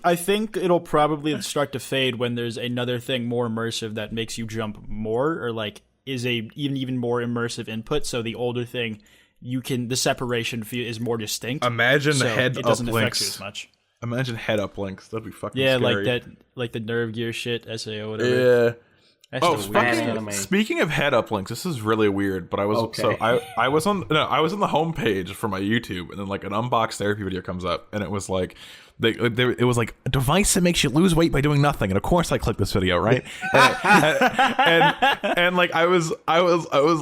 [SPEAKER 2] I think it'll probably start to fade when there's another thing more immersive that makes you jump more, or like is a even more immersive input. So the older thing, the separation is more distinct.
[SPEAKER 1] Imagine the head
[SPEAKER 2] it doesn't
[SPEAKER 1] up
[SPEAKER 2] affect
[SPEAKER 1] links.
[SPEAKER 2] you as much.
[SPEAKER 1] Imagine head up links. That'd be fucking scary.
[SPEAKER 2] Like that, like the Nerve Gear shit, SAO, whatever.
[SPEAKER 1] Yeah. Speaking of head up links, this is really weird. But I was I was on the homepage for my YouTube, and then like an unboxed therapy video comes up, and it was like. It was like a device that makes you lose weight by doing nothing, and of course I clicked this video, right? and like I was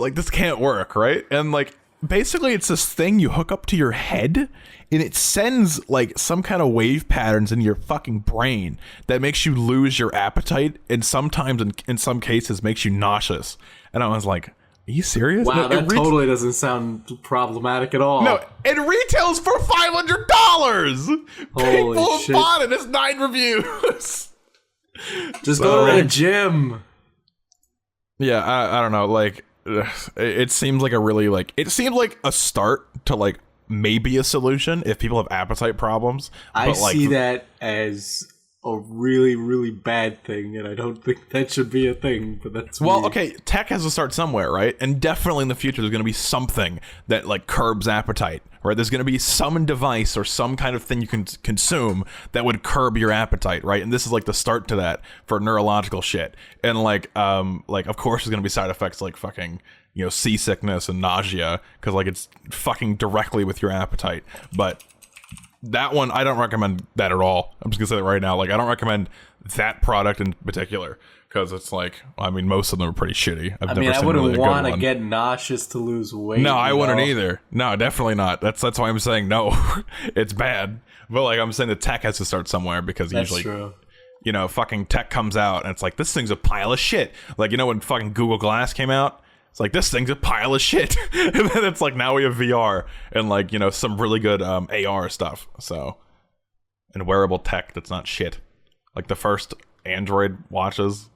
[SPEAKER 1] like, this can't work, right? And like basically it's this thing you hook up to your head, and it sends like some kind of wave patterns in your fucking brain that makes you lose your appetite, and sometimes in some cases makes you nauseous. And I was like, are you serious?
[SPEAKER 3] Wow, that totally doesn't sound problematic at all.
[SPEAKER 1] No, it retails for $500. People have bought it. It's 9 reviews.
[SPEAKER 3] Just go to the gym.
[SPEAKER 1] Yeah, I don't know. Like, it seems like a really like it seems like a start to like maybe a solution if people have appetite problems.
[SPEAKER 3] I
[SPEAKER 1] But, like,
[SPEAKER 3] see that as a really, really bad thing, and I don't think that should be a thing, but that's
[SPEAKER 1] well,
[SPEAKER 3] me.
[SPEAKER 1] okay, tech has to start somewhere, right? And definitely in the future, there's going to be something that like curbs appetite, right? There's going to be some device or some kind of thing you can consume that would curb your appetite, right? And this is like the start to that for neurological shit. And like of course, there's going to be side effects like fucking, you know, seasickness and nausea because like it's fucking directly with your appetite. But that one, I don't recommend that at all. I'm just gonna say that right now. Like, I don't recommend that product in particular because it's like, I mean, most of them are pretty shitty.
[SPEAKER 3] I mean, I wouldn't want to get nauseous to lose weight.
[SPEAKER 1] No, I wouldn't either. No, definitely not. That's why I'm saying no. It's bad. But like, I'm saying the tech has to start somewhere because
[SPEAKER 3] That's
[SPEAKER 1] usually,
[SPEAKER 3] true.
[SPEAKER 1] you know, fucking tech comes out and it's like, this thing's a pile of shit. Like, you know, when fucking Google Glass came out, it's like, this thing's a pile of shit. And then it's like, now we have VR and like, you know, some really good AR stuff. So, and wearable tech that's not shit. Like the first Android watches,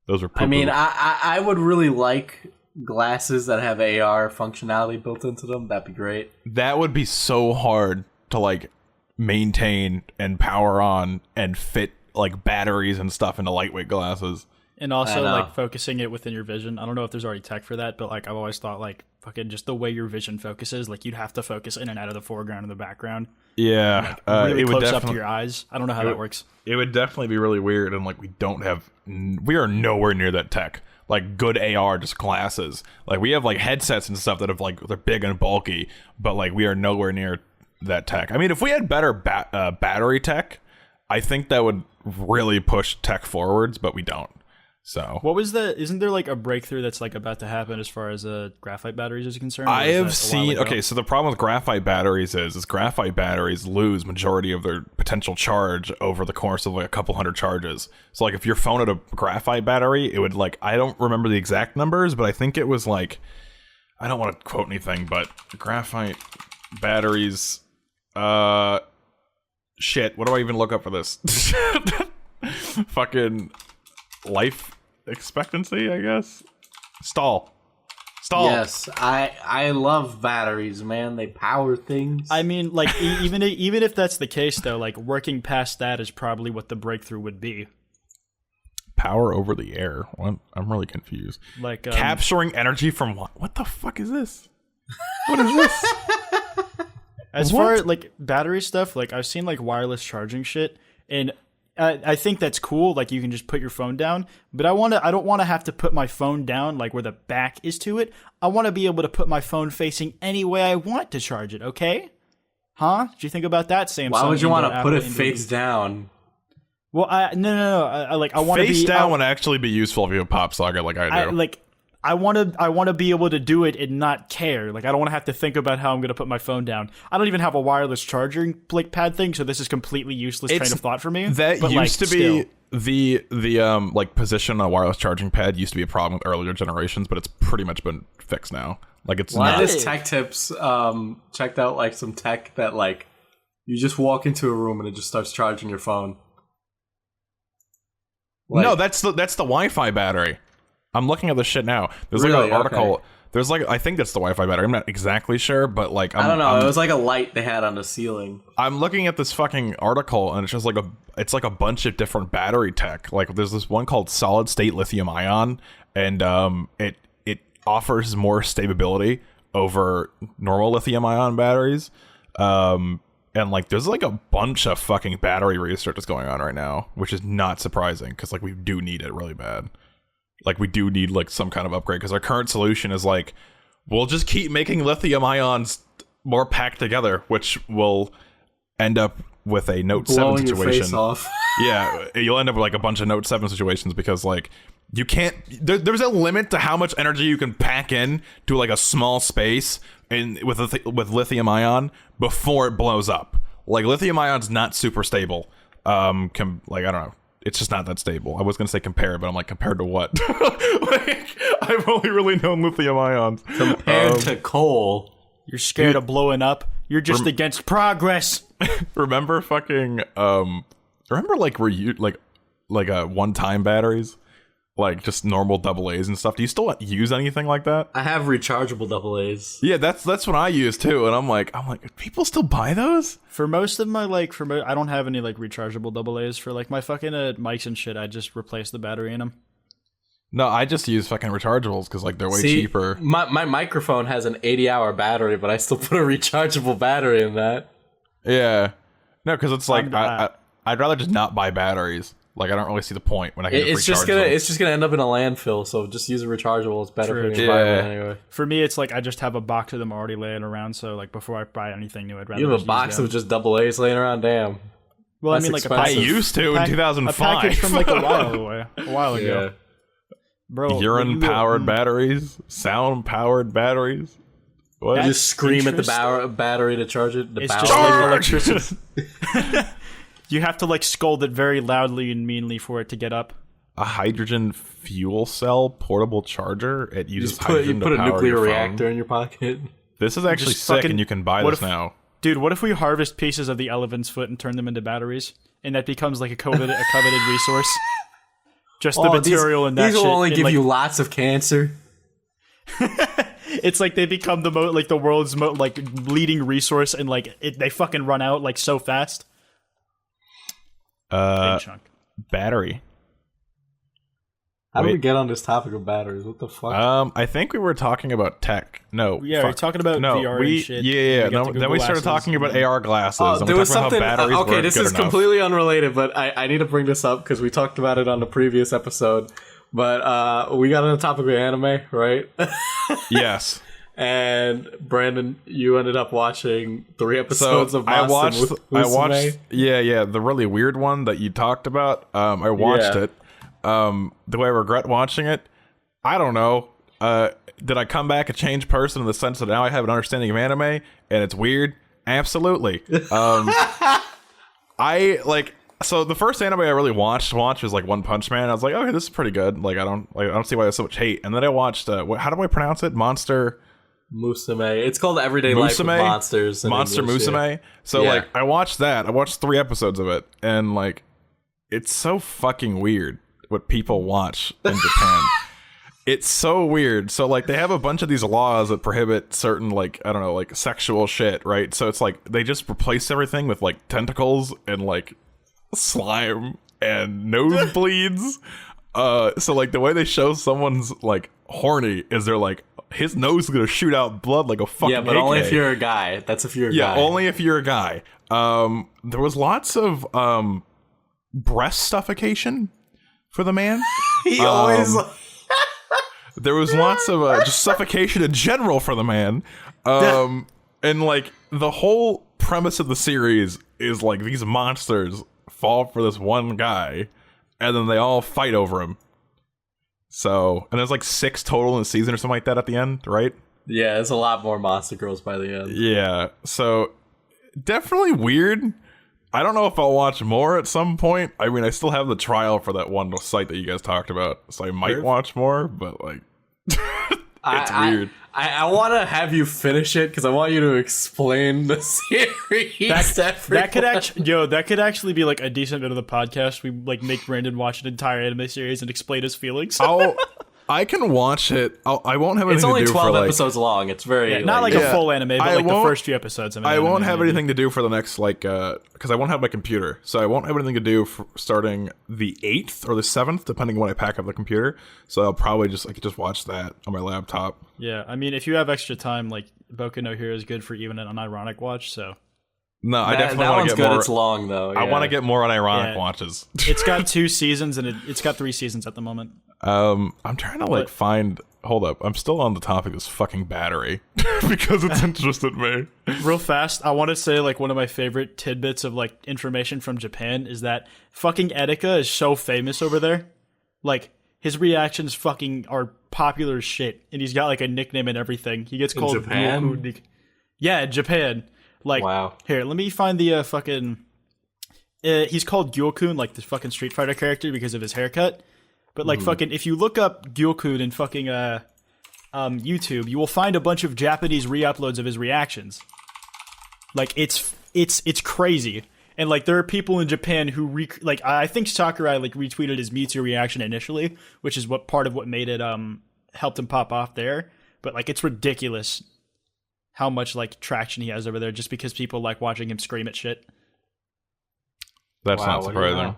[SPEAKER 1] those are poo-poo.
[SPEAKER 3] I mean, I would really like glasses that have AR functionality built into them. That'd be great.
[SPEAKER 1] That would be so hard to like maintain and power on and fit like batteries and stuff into lightweight glasses.
[SPEAKER 2] And also, like, focusing it within your vision. I don't know if there's already tech for that, but, like, I've always thought, like, fucking just the way your vision focuses, like, you'd have to focus in and out of the foreground and the background.
[SPEAKER 1] Yeah.
[SPEAKER 2] Really
[SPEAKER 1] it would
[SPEAKER 2] close
[SPEAKER 1] definitely,
[SPEAKER 2] up to your eyes. I don't know how that works.
[SPEAKER 1] It would definitely be really weird, and, like, we are nowhere near that tech. Like, good AR, just glasses. Like, we have, like, headsets and stuff that have, like, they're big and bulky, but, like, we are nowhere near that tech. I mean, if we had better battery tech, I think that would really push tech forwards, but we don't. So
[SPEAKER 2] what was isn't there like a breakthrough that's like about to happen as far as graphite batteries is concerned?
[SPEAKER 1] I have seen, okay, so the problem with graphite batteries is graphite batteries lose majority of their potential charge over the course of like a couple hundred charges. So like if your phone had a graphite battery, it would like, I don't remember the exact numbers, but I think it was like, I don't want to quote anything, but graphite batteries, shit, what do I even look up for this? Fucking life expectancy, I guess. Stall.
[SPEAKER 3] Yes, I love batteries, man. They power things.
[SPEAKER 2] I mean, like even if that's the case, though, like working past that is probably what the breakthrough would be.
[SPEAKER 1] Power over the air. What? I'm really confused.
[SPEAKER 2] Like
[SPEAKER 1] capturing energy from what the fuck is this? What is this?
[SPEAKER 2] As far as like battery stuff, like I've seen like wireless charging shit, and I think that's cool. Like you can just put your phone down, but I don't want to have to put my phone down like where the back is to it. I want to be able to put my phone facing any way I want to charge it. Okay? Huh? Did you think about that, Samsung?
[SPEAKER 3] Why would you want to put it face down?
[SPEAKER 2] Well, no. I want to be
[SPEAKER 1] face down would actually be useful if you have a pop socket like I do.
[SPEAKER 2] I want to be able to do it and not care. Like I don't want to have to think about how I'm going to put my phone down. I don't even have a wireless charging like pad thing, so this is completely useless train of thought for me.
[SPEAKER 1] That
[SPEAKER 2] but,
[SPEAKER 1] used
[SPEAKER 2] like,
[SPEAKER 1] to be the like position on a wireless charging pad used to be a problem with earlier generations, but it's pretty much been fixed now. Like it's
[SPEAKER 3] Why
[SPEAKER 1] not.
[SPEAKER 3] does Tech Tips checked out like some tech that like you just walk into a room and it just starts charging your phone? Like,
[SPEAKER 1] no, that's the Wi-Fi battery. I'm looking at this shit now. There's like
[SPEAKER 3] Really?
[SPEAKER 1] an article.
[SPEAKER 3] Okay.
[SPEAKER 1] There's like, I think that's the Wi-Fi battery. I'm not exactly sure, but like
[SPEAKER 3] I don't know. It was like a light they had on the ceiling.
[SPEAKER 1] I'm looking at this fucking article and it's just like a bunch of different battery tech. Like there's this one called solid state lithium ion, and it offers more stability over normal lithium ion batteries. And like there's like a bunch of fucking battery research that's going on right now, which is not surprising because like we do need it really bad. Like we do need like some kind of upgrade because our current solution is like we'll just keep making lithium ions more packed together, which will end up with a Note 7 situation.
[SPEAKER 3] Blowing your face off.
[SPEAKER 1] Yeah, you'll end up with like a bunch of Note 7 situations because like you can't. There's a limit to how much energy you can pack in to like a small space with lithium ion before it blows up. Like lithium ion's not super stable. I don't know. It's just not that stable. I was going to say compare, but I'm like, compared to what? Like, I've only really known lithium ions.
[SPEAKER 3] Compared to coal.
[SPEAKER 2] You're scared of blowing up. You're just against progress.
[SPEAKER 1] Remember fucking, remember like, were you, like one-time batteries? like just normal double A's and stuff. Do you still use anything like that?
[SPEAKER 3] I have rechargeable double A's.
[SPEAKER 1] Yeah, that's what I use too. And I'm like, people still buy those?
[SPEAKER 2] For most of my I don't have any like rechargeable double A's for like my fucking mics and shit. I just replace the battery in them.
[SPEAKER 1] No, I just use fucking rechargeables because like they're way cheaper.
[SPEAKER 3] My microphone has an 80-hour battery, but I still put a rechargeable battery in that.
[SPEAKER 1] Yeah, no, because it's like I'd rather just not buy batteries. Like I don't really see the point when I can
[SPEAKER 3] it's just gonna end up in a landfill. So just use a rechargeable. It's better for the environment anyway.
[SPEAKER 2] For me, it's like I just have a box of them already laying around. So like before I buy anything new, I'd rather
[SPEAKER 3] you have a box of just double A's laying around. Damn.
[SPEAKER 2] Well,
[SPEAKER 3] that's
[SPEAKER 2] I mean, like
[SPEAKER 3] expensive.
[SPEAKER 1] I used to in 2005.
[SPEAKER 2] A package from like a while ago.
[SPEAKER 3] Yeah.
[SPEAKER 2] Bro,
[SPEAKER 1] urine-powered batteries, sound-powered batteries. What?
[SPEAKER 3] You just scream at the battery to charge it.
[SPEAKER 2] It's just like electricity. You have to like scold it very loudly and meanly for it to get up.
[SPEAKER 1] A hydrogen fuel cell portable charger. It uses hydrogen
[SPEAKER 3] you put
[SPEAKER 1] to
[SPEAKER 3] a
[SPEAKER 1] power
[SPEAKER 3] nuclear
[SPEAKER 1] your
[SPEAKER 3] reactor
[SPEAKER 1] phone.
[SPEAKER 3] in your pocket.
[SPEAKER 1] This is actually sick, and you can buy this now.
[SPEAKER 2] Dude, what if we harvest pieces of the elephant's foot and turn them into batteries, and that becomes like a coveted resource? Just the material in that shit.
[SPEAKER 3] These will only give you lots of cancer.
[SPEAKER 2] It's like they become the world's leading resource, and like they fucking run out like so fast. Big chunk.
[SPEAKER 1] Battery.
[SPEAKER 3] How do we get on this topic of batteries? What the fuck?
[SPEAKER 1] I think we were talking about tech. No,
[SPEAKER 2] yeah, we're talking about VR and shit.
[SPEAKER 1] Yeah. No, then we started talking about AR glasses.
[SPEAKER 3] There was something. Okay, this is
[SPEAKER 1] enough.
[SPEAKER 3] completely unrelated, but I need to bring this up because we talked about it on the previous episode. But we got on the topic of anime, right?
[SPEAKER 1] Yes.
[SPEAKER 3] And Brandon, you ended up watching 3 episodes of Monster
[SPEAKER 1] I watched the really weird one that you talked about. I watched it. Do I regret watching it? I don't know. Did I come back a changed person in the sense that now I have an understanding of anime and it's weird? Absolutely. So the first anime I really watched was like One Punch Man. I was like, okay, this is pretty good. Like I don't see why there's so much hate. And then I watched how do I pronounce it? Monster
[SPEAKER 3] Musume. It's called Everyday Life of Monsters.
[SPEAKER 1] Monster
[SPEAKER 3] English,
[SPEAKER 1] Musume. Yeah. So like I watched that. I watched 3 episodes of it, and like it's so fucking weird what people watch in Japan. It's so weird. So like they have a bunch of these laws that prohibit certain like I don't know like sexual shit, right? So it's like they just replace everything with like tentacles and like slime and nosebleeds. So like the way they show someone's like horny is they're like his nose is gonna shoot out blood like a fucking
[SPEAKER 3] but
[SPEAKER 1] AK.
[SPEAKER 3] only if you're a guy. That's if you're a guy.
[SPEAKER 1] Yeah, only if you're a guy. There was lots of breast suffocation for the man.
[SPEAKER 3] He always
[SPEAKER 1] there was lots of just suffocation in general for the man. And like the whole premise of the series is like these monsters fall for this one guy and then they all fight over him. So, and there's like 6 total in the season or something like that at the end, right?
[SPEAKER 3] Yeah, there's a lot more monster girls by the end.
[SPEAKER 1] Yeah, so definitely weird. I don't know if I'll watch more at some point. I mean, I still have the trial for that one site that you guys talked about, so I might watch more, but like, it's weird.
[SPEAKER 3] I want to have you finish it because I want you to explain the series.
[SPEAKER 2] That could actually be like a decent bit of the podcast. We like make Brandon watch an entire anime series and explain his feelings.
[SPEAKER 1] I can watch it. I won't have anything to do.
[SPEAKER 3] It's only 12
[SPEAKER 1] for,
[SPEAKER 3] episodes long. It's very
[SPEAKER 2] not like a full anime, but like the first few episodes.
[SPEAKER 1] I won't have anything to do for the next because I won't have my computer, so I won't have anything to do for starting the 8th or the 7th, depending on when I pack up the computer. So I'll probably just watch that on my laptop.
[SPEAKER 2] Yeah, I mean, if you have extra time, like Boku no Hero is good for even an unironic watch. So
[SPEAKER 1] no, I definitely want to get more.
[SPEAKER 3] It's long though. Yeah.
[SPEAKER 1] I want to get more unironic watches.
[SPEAKER 2] It's got 2 seasons and it's got 3 seasons at the moment.
[SPEAKER 1] I'm trying to find. Hold up, I'm still on the topic of this fucking battery because it's interested me.
[SPEAKER 2] Real fast, I want to say like one of my favorite tidbits of like information from Japan is that fucking Etika is so famous over there. Like his reactions fucking are popular as shit, and he's got like a nickname and everything. He gets called
[SPEAKER 3] Japan.
[SPEAKER 2] Yeah, Japan. Like,
[SPEAKER 3] wow.
[SPEAKER 2] Here, let me find the fucking. He's called Gyokun, like the fucking Street Fighter character, because of his haircut. But like fucking, if you look up Gyokun in fucking YouTube, you will find a bunch of Japanese re-uploads of his reactions. Like it's crazy, And like there are people in Japan who like I think Sakurai like retweeted his Mewtwo reaction initially, which is what part of what made it helped him pop off there. But like it's ridiculous how much like traction he has over there just because people like watching him scream at shit.
[SPEAKER 1] That's not surprising.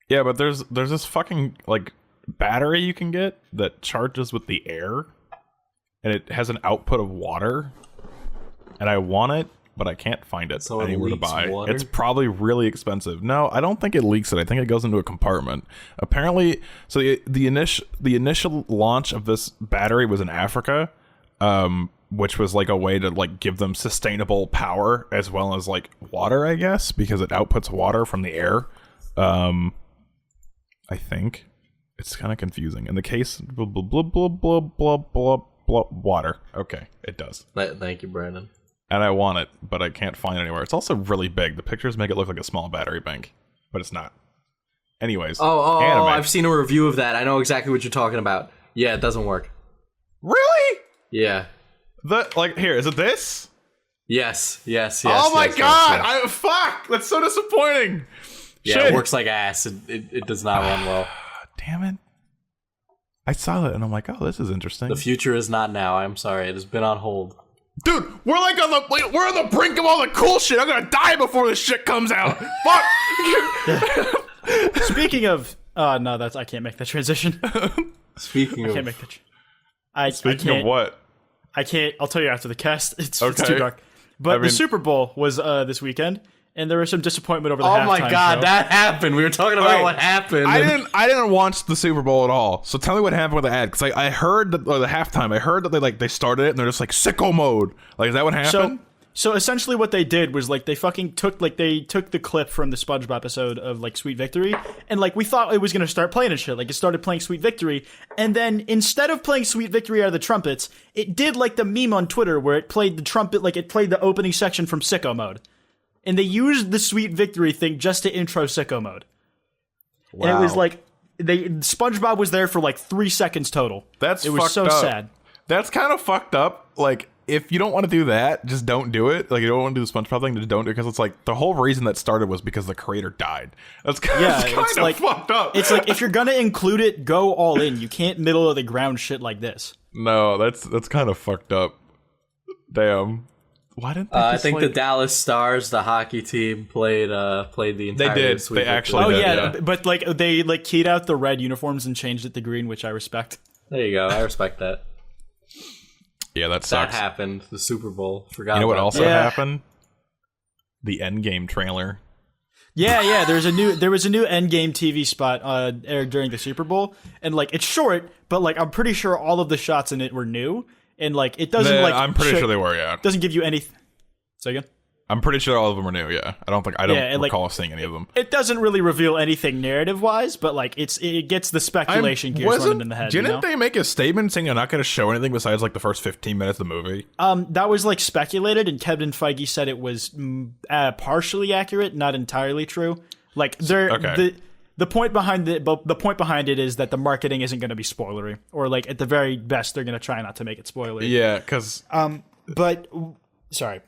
[SPEAKER 1] Yeah, but there's this fucking like battery you can get that charges with the air, and it has an output of water, and I want it, but I can't find it anywhere to buy.
[SPEAKER 3] Water?
[SPEAKER 1] It's probably really expensive. No, I don't think it leaks it. I think it goes into a compartment. Apparently, so the initial launch of this battery was in Africa, which was like a way to like give them sustainable power as well as like water, I guess, because it outputs water from the air. I think it's kind of confusing. In the case, blah, blah, blah, blah, blah, blah, blah, blah, water. Okay, it does.
[SPEAKER 3] Thank you, Brandon.
[SPEAKER 1] And I want it, but I can't find it anywhere. It's also really big. The pictures make it look like a small battery bank, but it's not. Anyways.
[SPEAKER 3] Oh, I've seen a review of that. I know exactly what you're talking about. Yeah, it doesn't work.
[SPEAKER 1] Really?
[SPEAKER 3] Yeah.
[SPEAKER 1] Here, is it this?
[SPEAKER 3] Yes.
[SPEAKER 1] Oh my god! Yes. Fuck! That's so disappointing.
[SPEAKER 3] Yeah,
[SPEAKER 1] Shit.
[SPEAKER 3] It works like ass. It does not run well.
[SPEAKER 1] Damn it. I saw it and I'm like, oh, this is interesting.
[SPEAKER 3] The future is not now. I'm sorry. It has been on hold.
[SPEAKER 1] We're on the brink of all the cool shit. I'm gonna die before this shit comes out. Fuck.
[SPEAKER 2] Speaking of, no, I can't make that transition.
[SPEAKER 3] Speaking
[SPEAKER 2] I can't make that. Speaking
[SPEAKER 1] of what?
[SPEAKER 2] I can't. I'll tell you after the cast. It's
[SPEAKER 1] okay.
[SPEAKER 2] too dark. But the Super Bowl was this weekend, and there was some disappointment over the halftime
[SPEAKER 3] show. Oh my god, that happened. We were talking about what happened.
[SPEAKER 1] I didn't watch the Super Bowl at all. So tell me what happened with the ad, because I heard that the halftime. I heard that they started it and they're just like sicko mode. Like, is that what happened?
[SPEAKER 2] So essentially, what they did was like they fucking took the clip from the SpongeBob episode of like Sweet Victory, and like we thought it was gonna start playing and shit. Like it started playing Sweet Victory, and then instead of playing Sweet Victory out of the trumpets, it did like the meme on Twitter where it played the trumpet, like it played the opening section from Sicko Mode, and they used the Sweet Victory thing just to intro Sicko Mode. Wow. And it was like SpongeBob was there for like 3 seconds total.
[SPEAKER 1] It was so sad. That's kind of fucked up. Like, if you don't want to do that, just don't do it. Like, you don't want to do the SpongeBob thing, just don't do it, because it's like the whole reason that started was because the creator died. That's kind of like, fucked up.
[SPEAKER 2] It's like, if you're gonna include it, go all in. You can't middle of the ground shit like this.
[SPEAKER 1] No, that's kind of fucked up. Damn. Why didn't they
[SPEAKER 3] I think the Dallas Stars, the hockey team, played the entire.
[SPEAKER 1] They did.
[SPEAKER 3] Sweet
[SPEAKER 1] they actually did.
[SPEAKER 2] Yeah, but like they like keyed out the red uniforms and changed it to green, which I respect.
[SPEAKER 3] There you go. I respect that.
[SPEAKER 1] Yeah, that sucks.
[SPEAKER 3] That happened. The Super Bowl. Forgot.
[SPEAKER 1] You know what
[SPEAKER 3] about
[SPEAKER 1] also
[SPEAKER 3] that.
[SPEAKER 1] happened? The endgame trailer.
[SPEAKER 2] Yeah. There was a new endgame TV spot aired during the Super Bowl, and like it's short, but like I'm pretty sure all of the shots in it were new, and like it doesn't
[SPEAKER 1] I'm pretty sure they were. Yeah.
[SPEAKER 2] Doesn't give you any. Say again.
[SPEAKER 1] I'm pretty sure all of them are new. Yeah, I don't recall seeing any of them.
[SPEAKER 2] It doesn't really reveal anything narrative wise, but like it gets the speculation gears running in the head.
[SPEAKER 1] Didn't they make a statement saying they're not going to show anything besides like the first 15 minutes of the movie?
[SPEAKER 2] That was like speculated, and Kevin Feige said it was partially accurate, not entirely true. Like the point behind it is that the marketing isn't going to be spoilery, or like at the very best they're going to try not to make it spoilery.
[SPEAKER 1] Yeah, because
[SPEAKER 2] but sorry.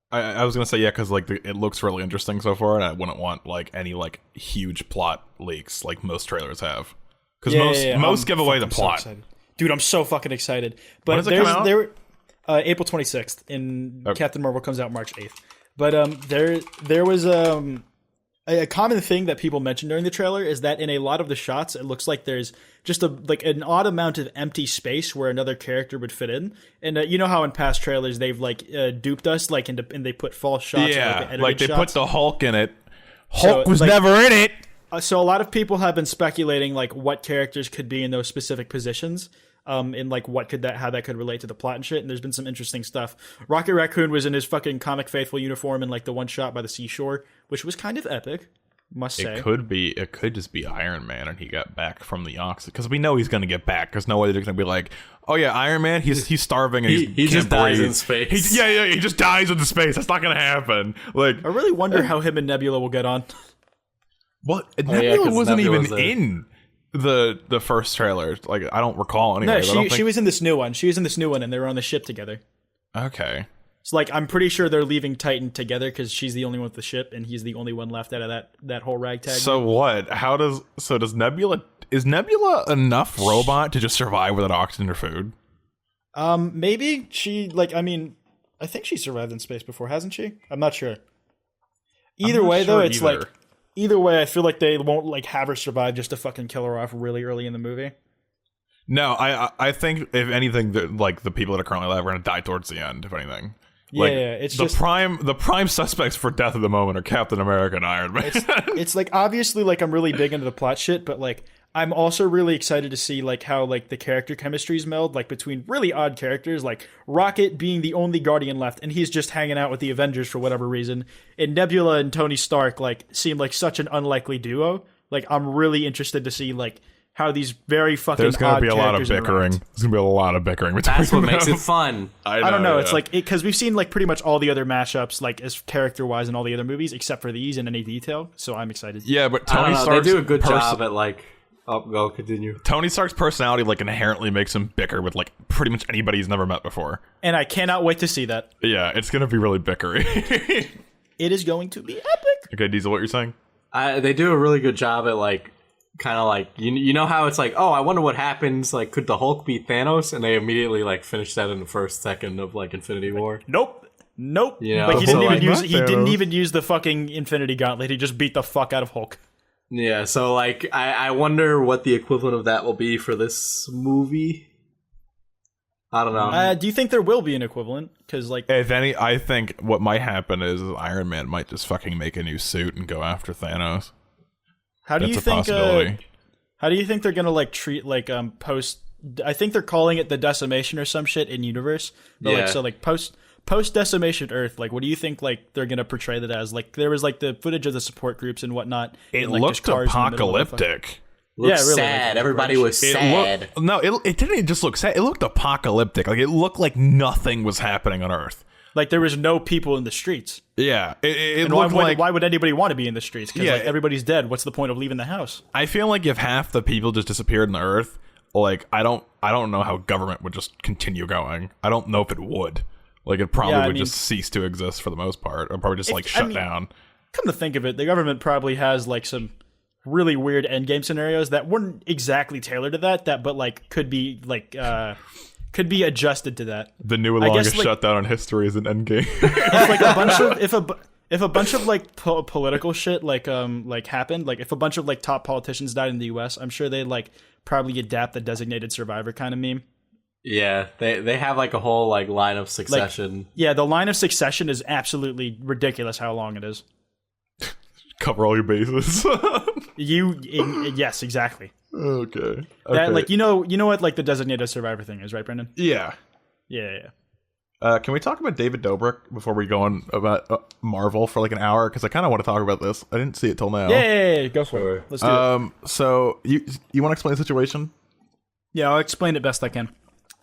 [SPEAKER 1] I was gonna say because like it looks really interesting so far, and I wouldn't want like any like huge plot leaks like most trailers have, because most give away the plot.
[SPEAKER 2] So dude, I'm so fucking excited. But
[SPEAKER 1] when does it come out?
[SPEAKER 2] April 26th, and Captain Marvel comes out March 8th. But there was a common thing that people mentioned during the trailer is that in a lot of the shots, it looks like there's just an odd amount of empty space where another character would fit in. And you know how in past trailers they've like duped us, like and they put false shots.
[SPEAKER 1] Yeah,
[SPEAKER 2] like
[SPEAKER 1] they put the Hulk in it. Hulk was never in it.
[SPEAKER 2] So a lot of people have been speculating like what characters could be in those specific positions. And like how that could relate to the plot and shit. And there's been some interesting stuff. Rocket Raccoon was in his fucking comic faithful uniform in like the one shot by the seashore, which was kind of epic, must say.
[SPEAKER 1] It could just be Iron Man and he got back from the oxygen, because we know he's gonna get back. Because no way they're gonna be like, oh yeah, Iron Man, he's starving and
[SPEAKER 3] he just dies in space.
[SPEAKER 1] He just dies into space. That's not gonna happen. Like,
[SPEAKER 2] I really wonder how him and Nebula will get on.
[SPEAKER 1] Well, Nebula wasn't even in the first trailer. Like, I don't recall anyway.
[SPEAKER 2] No, she was in this new one. She was in this new one, and they were on the ship together.
[SPEAKER 1] Okay.
[SPEAKER 2] So like, I'm pretty sure they're leaving Titan together because she's the only one with the ship, and he's the only one left out of that whole ragtag.
[SPEAKER 1] So what? Does Nebula? Is Nebula enough robot to just survive without oxygen or food?
[SPEAKER 2] Maybe she I think she survived in space before, hasn't she? I'm not sure. Either way, though, it's like either way, I feel like they won't like have her survive just to fucking kill her off really early in the movie.
[SPEAKER 1] No, I think if anything, like the people that are currently alive are going to die towards the end. If anything, like,
[SPEAKER 2] it's
[SPEAKER 1] the prime suspects for death at the moment are Captain America and Iron Man.
[SPEAKER 2] It's like obviously like I'm really big into the plot shit, but like I'm also really excited to see like how like the character chemistries meld like between really odd characters, like Rocket being the only Guardian left and he's just hanging out with the Avengers for whatever reason, and Nebula and Tony Stark like seem like such an unlikely duo. Like I'm really interested to see like how these very fucking
[SPEAKER 1] There's going to be a lot of
[SPEAKER 2] characters
[SPEAKER 1] bickering.
[SPEAKER 2] interact.
[SPEAKER 1] There's going to be a lot of bickering between
[SPEAKER 3] That's what
[SPEAKER 1] them.
[SPEAKER 3] makes it fun.
[SPEAKER 2] I don't know. It's like because we've seen like pretty much all the other mashups, like as character wise in all the other movies, except for these in any detail. So I'm excited.
[SPEAKER 1] Yeah, but
[SPEAKER 3] I don't
[SPEAKER 1] Tony
[SPEAKER 3] know,
[SPEAKER 1] Stark's
[SPEAKER 3] they do a good job at like. Oh, go continue.
[SPEAKER 1] Tony Stark's personality like inherently makes him bicker with like pretty much anybody he's never met before.
[SPEAKER 2] And I cannot wait to see that.
[SPEAKER 1] Yeah, it's going to be really bickery.
[SPEAKER 2] It is going to be epic.
[SPEAKER 1] Okay, Diesel, what you're saying?
[SPEAKER 3] They do a really good job at like kind of like you know how it's like, oh, I wonder what happens, like could the Hulk beat Thanos, and they immediately like finish that in the first second of like Infinity War.
[SPEAKER 2] Nope.
[SPEAKER 3] Yeah,
[SPEAKER 2] Like he
[SPEAKER 1] He
[SPEAKER 2] didn't even use the fucking Infinity Gauntlet. He just beat the fuck out of Hulk.
[SPEAKER 3] Yeah, so like I wonder what the equivalent of that will be for this movie. I don't know.
[SPEAKER 2] Do you think there will be an equivalent? Because like,
[SPEAKER 1] If any, I think what might happen is Iron Man might just fucking make a new suit and go after Thanos.
[SPEAKER 2] how do
[SPEAKER 1] That's
[SPEAKER 2] you
[SPEAKER 1] a
[SPEAKER 2] think?
[SPEAKER 1] possibility.
[SPEAKER 2] How do you think they're gonna like treat like post? I think they're calling it the decimation or some shit in universe. But
[SPEAKER 3] Yeah.
[SPEAKER 2] like so like post decimation Earth. Like, what do you think? Like they're gonna portray that as? Like there was like the footage of the support groups and whatnot.
[SPEAKER 1] It
[SPEAKER 2] and, like,
[SPEAKER 1] looked
[SPEAKER 2] just cars in the middle of the
[SPEAKER 1] apocalyptic.
[SPEAKER 3] Looks
[SPEAKER 2] really,
[SPEAKER 3] sad.
[SPEAKER 2] like,
[SPEAKER 3] Everybody was sad.
[SPEAKER 1] It didn't just look sad. It looked apocalyptic. Like it looked like nothing was happening on Earth.
[SPEAKER 2] Like there was no people in the streets.
[SPEAKER 1] Yeah, it
[SPEAKER 2] And
[SPEAKER 1] looked like.
[SPEAKER 2] why would anybody want to be in the streets? Because
[SPEAKER 1] Yeah,
[SPEAKER 2] like everybody's dead. What's the point of leaving the house?
[SPEAKER 1] I feel like if half the people just disappeared on the Earth, like I don't know how government would just continue going. I don't know if it would. Like it probably
[SPEAKER 2] Yeah,
[SPEAKER 1] would just cease to exist for the most part, or probably just like shut down.
[SPEAKER 2] Come to think of it, the government probably has like some really weird endgame scenarios that weren't exactly tailored to that but like could be adjusted to that.
[SPEAKER 1] The new
[SPEAKER 2] I guess,
[SPEAKER 1] longest
[SPEAKER 2] like-
[SPEAKER 1] shutdown in history is an endgame.
[SPEAKER 2] If like a bunch of if a bunch of like political shit like happened, like if a bunch of like top politicians died in the US, I'm sure they'd like probably adapt the designated survivor kind of meme.
[SPEAKER 3] Yeah, they have like a whole like line of succession.
[SPEAKER 2] Yeah, the line of succession is absolutely ridiculous how long it is.
[SPEAKER 1] Cover all your bases.
[SPEAKER 2] Yes, exactly.
[SPEAKER 1] Okay.
[SPEAKER 2] That like you know what like the designated survivor thing is, right, Brendan?
[SPEAKER 1] Yeah.
[SPEAKER 2] Yeah.
[SPEAKER 1] Can we talk about David Dobrik before we go on about Marvel for like an hour? Because I kind of want to talk about this. I didn't see it till now.
[SPEAKER 2] Yeah, go for it. Let's do it.
[SPEAKER 1] So you want to explain the situation?
[SPEAKER 2] Yeah, I'll explain it best I can.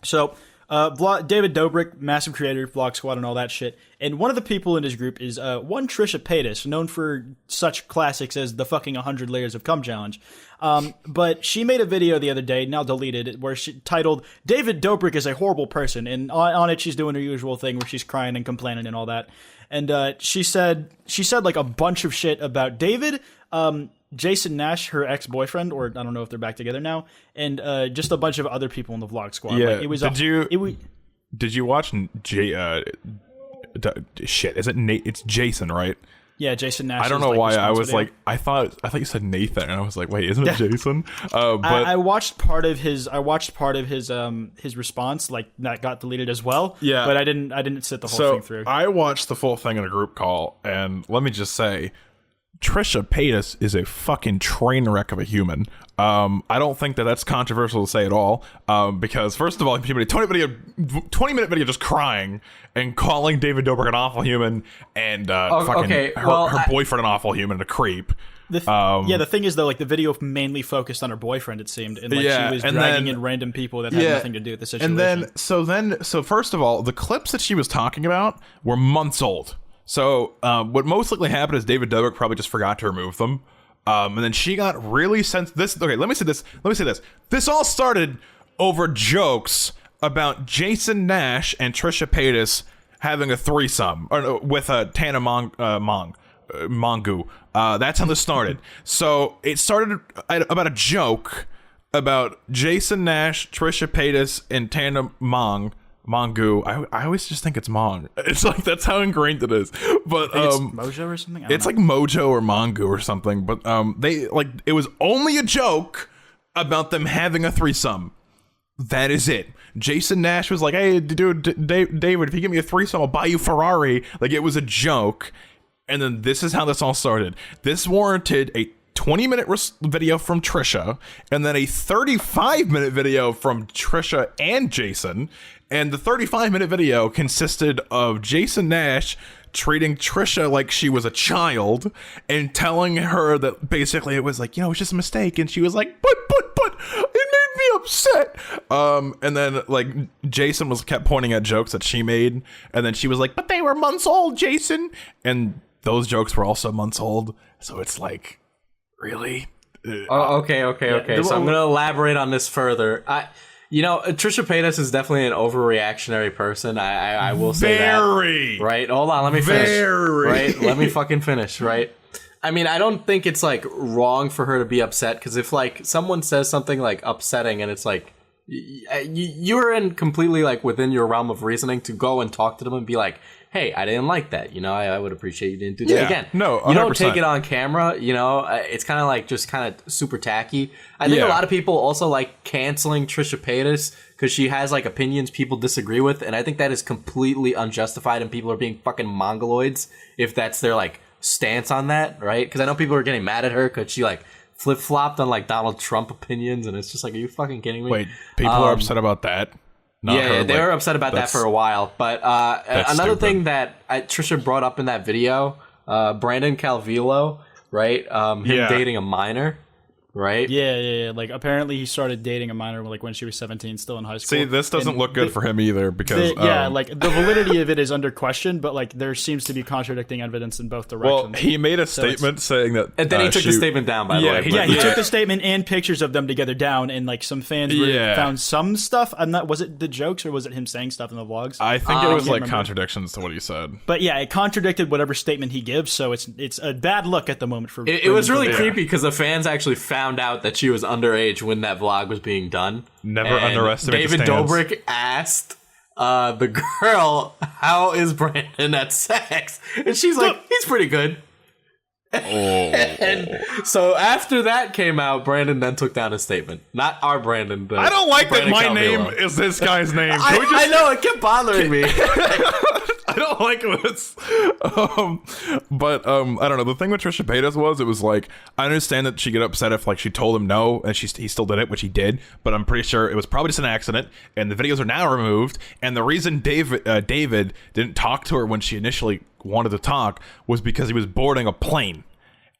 [SPEAKER 2] So, David Dobrik, massive creator, Vlog Squad, and all that shit. And one of the people in his group is one Trisha Paytas, known for such classics as the fucking 100 Layers of Cum challenge. But she made a video the other day, now deleted, where she titled "David Dobrik is a horrible person," and on it she's doing her usual thing where she's crying and complaining and all that. And she said like a bunch of shit about David. Jason Nash, her ex-boyfriend, or I don't know if they're back together now, and just a bunch of other people in the Vlog Squad.
[SPEAKER 1] Yeah.
[SPEAKER 2] Like, it was
[SPEAKER 1] Did you watch shit? Is it Nate? It's Jason, right?
[SPEAKER 2] Yeah, Jason Nash.
[SPEAKER 1] I don't know why I was like I thought you said Nathan, and I was like, wait, isn't it Jason? But
[SPEAKER 2] I watched part of his his response, like that got deleted as well.
[SPEAKER 1] Yeah.
[SPEAKER 2] but I didn't sit the whole thing through.
[SPEAKER 1] I watched the full thing in a group call, and let me just say, Trisha Paytas is a fucking train wreck of a human. I don't think that's controversial to say at all. Because first of all, she made a 20-minute video just crying and calling David Dobrik an awful human and her boyfriend an awful human and a creep.
[SPEAKER 2] The thing is though, like the video mainly focused on her boyfriend. It seemed, and like she was dragging in random people that had nothing to do with the situation.
[SPEAKER 1] And so first of all, the clips that she was talking about were months old. So what most likely happened is David Dobrik probably just forgot to remove them. And then she got really sensitive. Okay, let me say this. This all started over jokes about Jason Nash and Trisha Paytas having a threesome or no, with a Tana Mongu. That's how this started. So it started about a joke about Jason Nash, Trisha Paytas, and Tana Mongu. I always just think it's Mong. It's like that's how ingrained it is. But
[SPEAKER 2] it's Mojo or something.
[SPEAKER 1] It's like Mojo or Mongu or something. But they like it was only a joke about them having a threesome. That is it. Jason Nash was like, "Hey, dude, David, if you give me a threesome, I'll buy you Ferrari." Like it was a joke. And then this is how this all started. This warranted a 20-minute video from Trisha, and then a 35-minute video from Trisha and Jason. And the 35-minute video consisted of Jason Nash treating Trisha like she was a child and telling her that basically it was like, it's just a mistake. And she was like, but, it made me upset. And then like Jason kept pointing at jokes that she made. And then she was like, but they were months old, Jason. And those jokes were also months old. So it's like, really?
[SPEAKER 3] Okay. So I'm going to elaborate on this further. Trisha Paytas is definitely an overreactionary person. I will say that. Right? Hold on, let me finish. Right? Let me fucking finish, right? I mean, I don't think it's like wrong for her to be upset, because if like someone says something like upsetting and it's like you're in completely like within your realm of reasoning to go and talk to them and be like, hey, I didn't like that. I would appreciate you didn't do that again.
[SPEAKER 1] No, 100%.
[SPEAKER 3] You don't take it on camera. It's kind of like just kind of super tacky. I think a lot of people also like canceling Trisha Paytas because she has like opinions people disagree with, and I think that is completely unjustified, and people are being fucking mongoloids if that's their like stance on that, right? Because I know people are getting mad at her because she like flip-flopped on like Donald Trump opinions, and it's just like, are you fucking kidding me?
[SPEAKER 1] Wait, people are upset about that?
[SPEAKER 3] They were upset about that for a while. But another thing that Trisha brought up in that video, Brandon Calvillo, right? Him dating a minor, right?
[SPEAKER 2] Yeah. Like apparently he started dating a minor like when she was 17, still in high school.
[SPEAKER 1] See, this doesn't look good for him either because
[SPEAKER 2] like the validity of it is under question, but like there seems to be contradicting evidence in both directions.
[SPEAKER 1] Well, he made a statement saying that,
[SPEAKER 3] and then he took the statement down. By the way,
[SPEAKER 2] he took the statement and pictures of them together down, and like some fans found some stuff. Was it the jokes or was it him saying stuff in the vlogs?
[SPEAKER 1] I think it was like contradictions to what he said.
[SPEAKER 2] But yeah, it contradicted whatever statement he gives, so it's a bad look at the moment for.
[SPEAKER 3] It was really creepy because the fans actually found out that she was underage when that vlog was being done.
[SPEAKER 1] Never underestimate
[SPEAKER 3] David Dobrik asked the girl, how is Brandon at sex? And she's like, he's pretty good. And so after that came out, Brandon then took down his statement. Not our Brandon.
[SPEAKER 1] I don't like
[SPEAKER 3] Brandon
[SPEAKER 1] that my
[SPEAKER 3] Calvillo.
[SPEAKER 1] name is this guy's name.
[SPEAKER 3] I know, it kept bothering me.
[SPEAKER 1] I don't like this. But I don't know. The thing with Trisha Paytas was, it was like, I understand that she get upset if like she told him no and he still did it, which he did, but I'm pretty sure it was probably just an accident, and the videos are now removed. And the reason David didn't talk to her when she initially wanted to talk was because he was boarding a plane.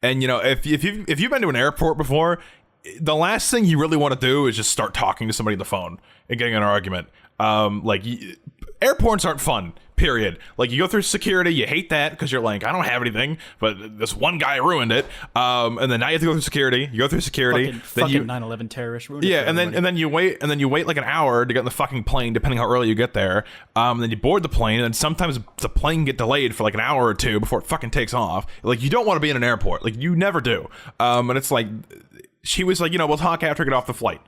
[SPEAKER 1] And if you've been to an airport before, the last thing you really want to do is just start talking to somebody on the phone and getting in an argument. Airports aren't fun. Period. Like, you go through security, you hate that because you're like, I don't have anything, but this one guy ruined it. And then now you have to go through security. You go through security.
[SPEAKER 2] Fucking 9/11 terrorist ruined it.
[SPEAKER 1] Yeah, and then you wait like an hour to get in the fucking plane, depending how early you get there. Then you board the plane, and sometimes the plane get delayed for like an hour or two before it fucking takes off. Like, you don't want to be in an airport. Like, you never do. And it's like, she was like, we'll talk after I get off the flight.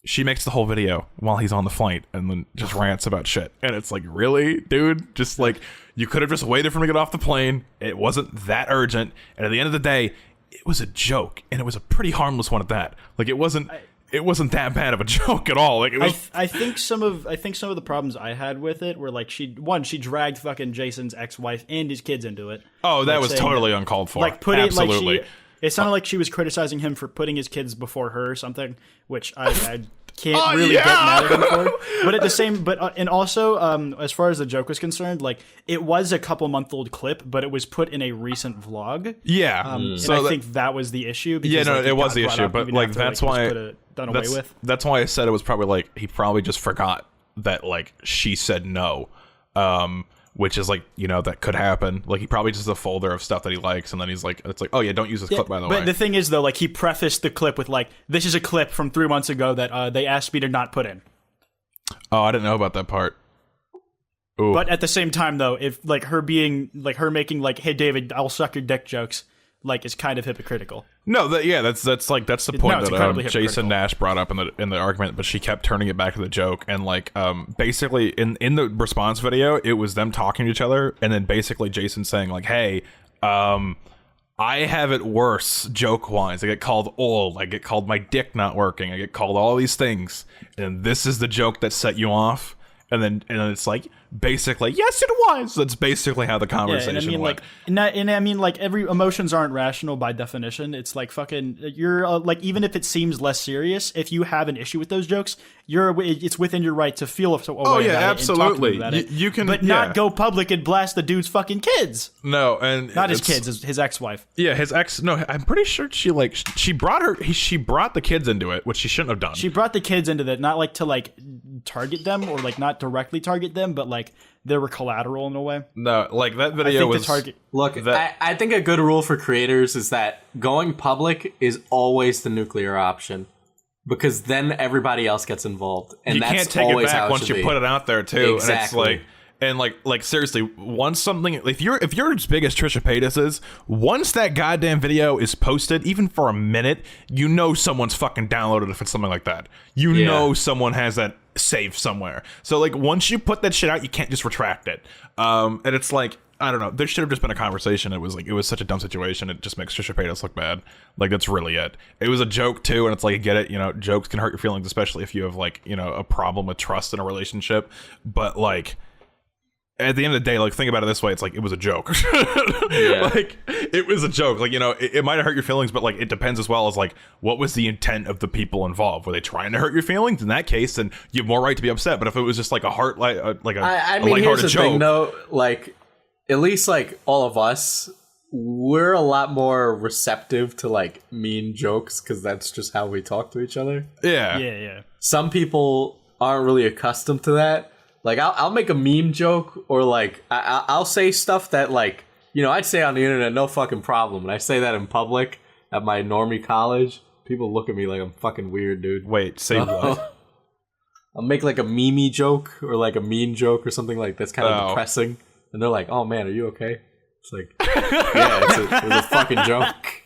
[SPEAKER 1] She makes the whole video while he's on the flight and then just rants about shit. And it's like, really, dude? Just like, you could have just waited for him to get off the plane. It wasn't that urgent. And at the end of the day, it was a joke. And it was a pretty harmless one at that. Like, it wasn't that bad of a joke at all. Like, it was.
[SPEAKER 2] I think some of the problems I had with it were like she dragged fucking Jason's ex-wife and his kids into it.
[SPEAKER 1] Oh, that was totally uncalled for.
[SPEAKER 2] Like, absolutely. It sounded like she was criticizing him for putting his kids before her or something, which I can't really get mad at him for. But at the same, and also, as far as the joke was concerned, like, it was a couple-month-old clip, but it was put in a recent vlog.
[SPEAKER 1] Yeah.
[SPEAKER 2] So I think that was the issue. Because,
[SPEAKER 1] it was the issue, but like that's why
[SPEAKER 2] done away with.
[SPEAKER 1] That's why I said it was probably like he probably just forgot that like she said no. Which is like, that could happen. Like, he probably just has a folder of stuff that he likes, and then he's like, it's like, oh yeah, don't use this clip, by the way.
[SPEAKER 2] But the thing is, though, like, he prefaced the clip with like, this is a clip from 3 months ago that they asked me to not put in.
[SPEAKER 1] Oh, I didn't know about that part. Ooh.
[SPEAKER 2] But at the same time, though, if like her making like, "Hey David, I'll suck your dick" jokes, like, is kind of hypocritical.
[SPEAKER 1] No, that's the point
[SPEAKER 2] it's
[SPEAKER 1] that
[SPEAKER 2] incredibly
[SPEAKER 1] Jason
[SPEAKER 2] hypocritical.
[SPEAKER 1] Nash brought up in the argument, but she kept turning it back to the joke, and like basically in the response video, it was them talking to each other, and then basically Jason saying like, "Hey, I have it worse joke wise. I get called old. I get called my dick not working. I get called all these things, and this is the joke that set you off." And then it's like, basically, yes, it was. That's basically how the conversation
[SPEAKER 2] and I mean,
[SPEAKER 1] went.
[SPEAKER 2] every emotions aren't rational by definition. It's like fucking, you're like, even if it seems less serious, if you have an issue with those jokes, it's within your right to feel a way about it
[SPEAKER 1] absolutely.
[SPEAKER 2] and talk about it.
[SPEAKER 1] You can,
[SPEAKER 2] but not go public and blast the dude's fucking kids.
[SPEAKER 1] No, and
[SPEAKER 2] not his kids, his ex-wife.
[SPEAKER 1] Yeah, his ex. No, I'm pretty sure she brought the kids into it, which she shouldn't have done.
[SPEAKER 2] She brought the kids into that, not like to like target them or like not directly target them, but like they were collateral in a way.
[SPEAKER 1] No, like that video was.
[SPEAKER 3] Look, I think a good rule for creators is that going public is always the nuclear option, because then everybody else gets involved, and
[SPEAKER 1] you
[SPEAKER 3] that's
[SPEAKER 1] can't take
[SPEAKER 3] always
[SPEAKER 1] it back
[SPEAKER 3] how it
[SPEAKER 1] once
[SPEAKER 3] should
[SPEAKER 1] you
[SPEAKER 3] be.
[SPEAKER 1] put it out there too.
[SPEAKER 3] Exactly.
[SPEAKER 1] And it's like seriously, once something, if you're as big as Trisha Paytas is, once that goddamn video is posted, even for a minute, you know someone's fucking downloaded it if it's something like that. You know someone has that saved somewhere. So like once you put that shit out, you can't just retract it. And it's like, I don't know, there should have just been a conversation. It was such a dumb situation. It just makes Trisha Paytas look bad. Like, that's really it. It was a joke too, and it's like, I get it, jokes can hurt your feelings, especially if you have like, a problem with trust in a relationship. But like, at the end of the day, like, think about it this way, it's like, it was a joke. Like, it was a joke. Like, it might have hurt your feelings, but like, it depends as well as like, what was the intent of the people involved? Were they trying to hurt your feelings? In that case, then you have more right to be upset. But if it was just like a
[SPEAKER 3] here's the
[SPEAKER 1] joke,
[SPEAKER 3] thing, though, like, at least like all of us, we're a lot more receptive to like mean jokes, because that's just how we talk to each other.
[SPEAKER 2] Yeah.
[SPEAKER 3] Some people aren't really accustomed to that. Like, I'll make a meme joke, or like I'll say stuff that like, I'd say on the internet, no fucking problem. And I say that in public at my normie college, people look at me like I'm fucking weird, dude.
[SPEAKER 1] Wait, say what?
[SPEAKER 3] I'll make like a meme joke or like a mean joke or something like that's kind of depressing. And they're like, "Oh man, are you okay?" It's like, yeah, it was a fucking joke.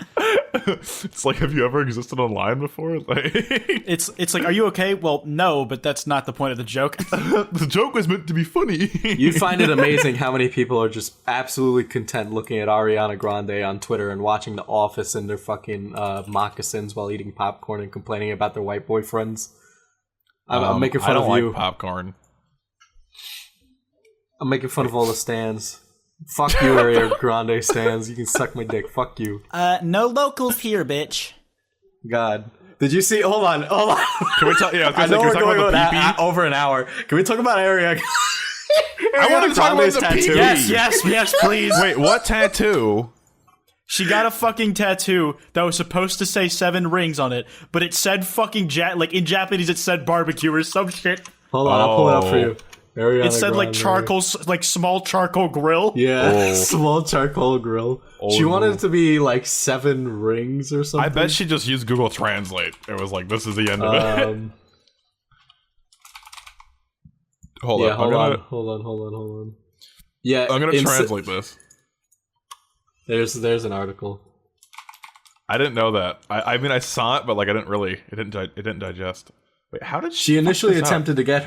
[SPEAKER 1] It's like, have you ever existed online before? Like,
[SPEAKER 2] it's like, are you okay? Well, no, but that's not the point of the joke.
[SPEAKER 1] The joke was meant to be funny.
[SPEAKER 3] You find it amazing how many people are just absolutely content looking at Ariana Grande on Twitter and watching The Office in their fucking moccasins while eating popcorn and complaining about their white boyfriends. I'm making fun of you.
[SPEAKER 1] I don't like popcorn.
[SPEAKER 3] I'm making fun of all the stands. Fuck you, Ariana Grande stands. You can suck my dick. Fuck you.
[SPEAKER 2] No locals here, bitch.
[SPEAKER 3] God. Did you see? Hold on.
[SPEAKER 1] Can we talk? Yeah,
[SPEAKER 3] I know we're going over an hour. Can we talk about Ariana?
[SPEAKER 1] I want to talk about the tattoo.
[SPEAKER 2] Yes, please.
[SPEAKER 1] Wait, what tattoo?
[SPEAKER 2] She got a fucking tattoo that was supposed to say 7 rings on it, but it said fucking like in Japanese it said barbecue or some shit.
[SPEAKER 3] Hold on, I'll pull it up for you. Ariana
[SPEAKER 2] it said
[SPEAKER 3] Grande.
[SPEAKER 2] like charcoal, like small charcoal grill.
[SPEAKER 3] Yeah, small charcoal grill. She wanted it to be like 7 rings or something.
[SPEAKER 1] I bet she just used Google Translate. It was like, this is the end of it. Hold
[SPEAKER 3] on. Yeah,
[SPEAKER 1] I'm gonna translate this.
[SPEAKER 3] There's an article.
[SPEAKER 1] I didn't know that. I mean, I saw it, but like, it didn't digest. Wait, how did
[SPEAKER 3] she initially attempted to get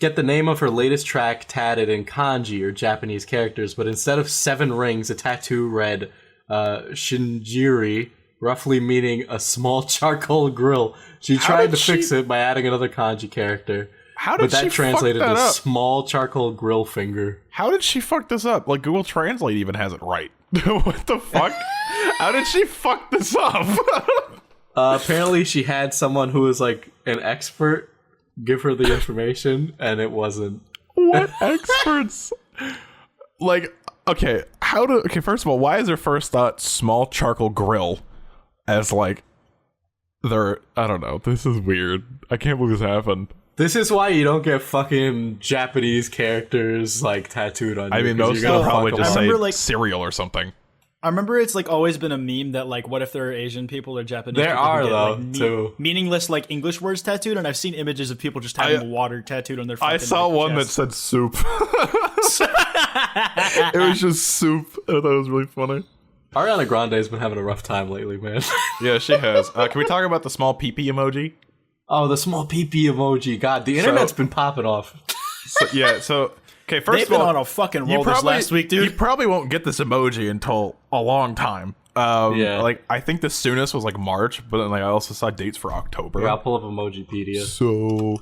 [SPEAKER 3] get the name of her latest track tatted in kanji or Japanese characters, but instead of 7 rings, a tattoo read Shinjiri, roughly meaning a small charcoal grill. She tried to fix it by adding another kanji character. But that translated to small charcoal grill finger.
[SPEAKER 1] How did she fuck this up? Like, Google Translate even has it right. What the fuck? How did she fuck this up?
[SPEAKER 3] Apparently she had someone who was like an expert give her the information, and it wasn't.
[SPEAKER 1] What experts? Like, okay, first of all, why is their first thought small charcoal grill as like I don't know, this is weird. I can't believe this happened.
[SPEAKER 3] This is why you don't get fucking Japanese characters like tattooed on you.
[SPEAKER 1] I mean, most people probably just say
[SPEAKER 2] like,
[SPEAKER 1] cereal or something.
[SPEAKER 2] I remember it's like always been a meme that like, what if there are Asian people or Japanese
[SPEAKER 3] There
[SPEAKER 2] people
[SPEAKER 3] are,
[SPEAKER 2] who get,
[SPEAKER 3] though,
[SPEAKER 2] like,
[SPEAKER 3] too.
[SPEAKER 2] meaningless like English words tattooed, and I've seen images of people just having water tattooed on their fucking,
[SPEAKER 1] I saw
[SPEAKER 2] like,
[SPEAKER 1] one
[SPEAKER 2] chest.
[SPEAKER 1] that said soup. It was just soup. I thought it was really funny.
[SPEAKER 3] Ariana Grande's been having a rough time lately, man.
[SPEAKER 1] Yeah, she has. Can we talk about the small pee-pee emoji?
[SPEAKER 3] Oh, the small pee-pee emoji. God, the internet's been popping off.
[SPEAKER 1] Okay, first
[SPEAKER 2] They've
[SPEAKER 1] of all,
[SPEAKER 2] been on a fucking roll this last week, dude.
[SPEAKER 1] You probably won't get this emoji until a long time.
[SPEAKER 3] Yeah.
[SPEAKER 1] Like I think the soonest was like March, but then like I also saw dates for October.
[SPEAKER 3] Yeah, I'll pull up Emojipedia.
[SPEAKER 1] So,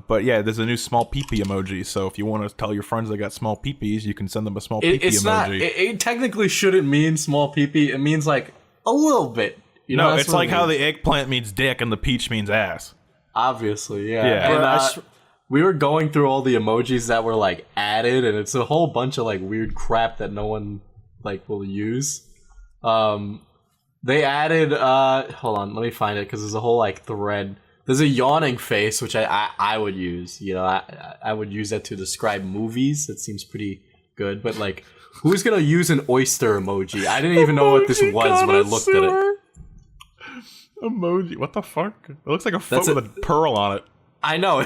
[SPEAKER 1] but yeah, there's a new small pee-pee emoji. So if you want to tell your friends they got small pee-pees, you can send them a small pee-pee
[SPEAKER 3] It's
[SPEAKER 1] emoji.
[SPEAKER 3] not. It technically shouldn't mean small pee-pee. It means like a little bit. You know,
[SPEAKER 1] No,
[SPEAKER 3] that's
[SPEAKER 1] it's
[SPEAKER 3] what
[SPEAKER 1] like
[SPEAKER 3] it
[SPEAKER 1] how
[SPEAKER 3] means.
[SPEAKER 1] the eggplant means dick and the peach means ass.
[SPEAKER 3] Obviously, yeah.
[SPEAKER 1] Yeah.
[SPEAKER 3] And,
[SPEAKER 2] Bro,
[SPEAKER 3] we were going through all the emojis that were like added, and it's a whole bunch of like weird crap that no one like will use. They added. Hold on, let me find it because there's a whole like thread. There's a yawning face, which I would use. You know, I would use that to describe movies. It seems pretty good, but like, who's gonna use an oyster emoji? I didn't even know what this was when I looked at it.
[SPEAKER 1] Emoji, what the fuck? It looks like a foot
[SPEAKER 3] That's
[SPEAKER 1] with a pearl on it.
[SPEAKER 3] I know.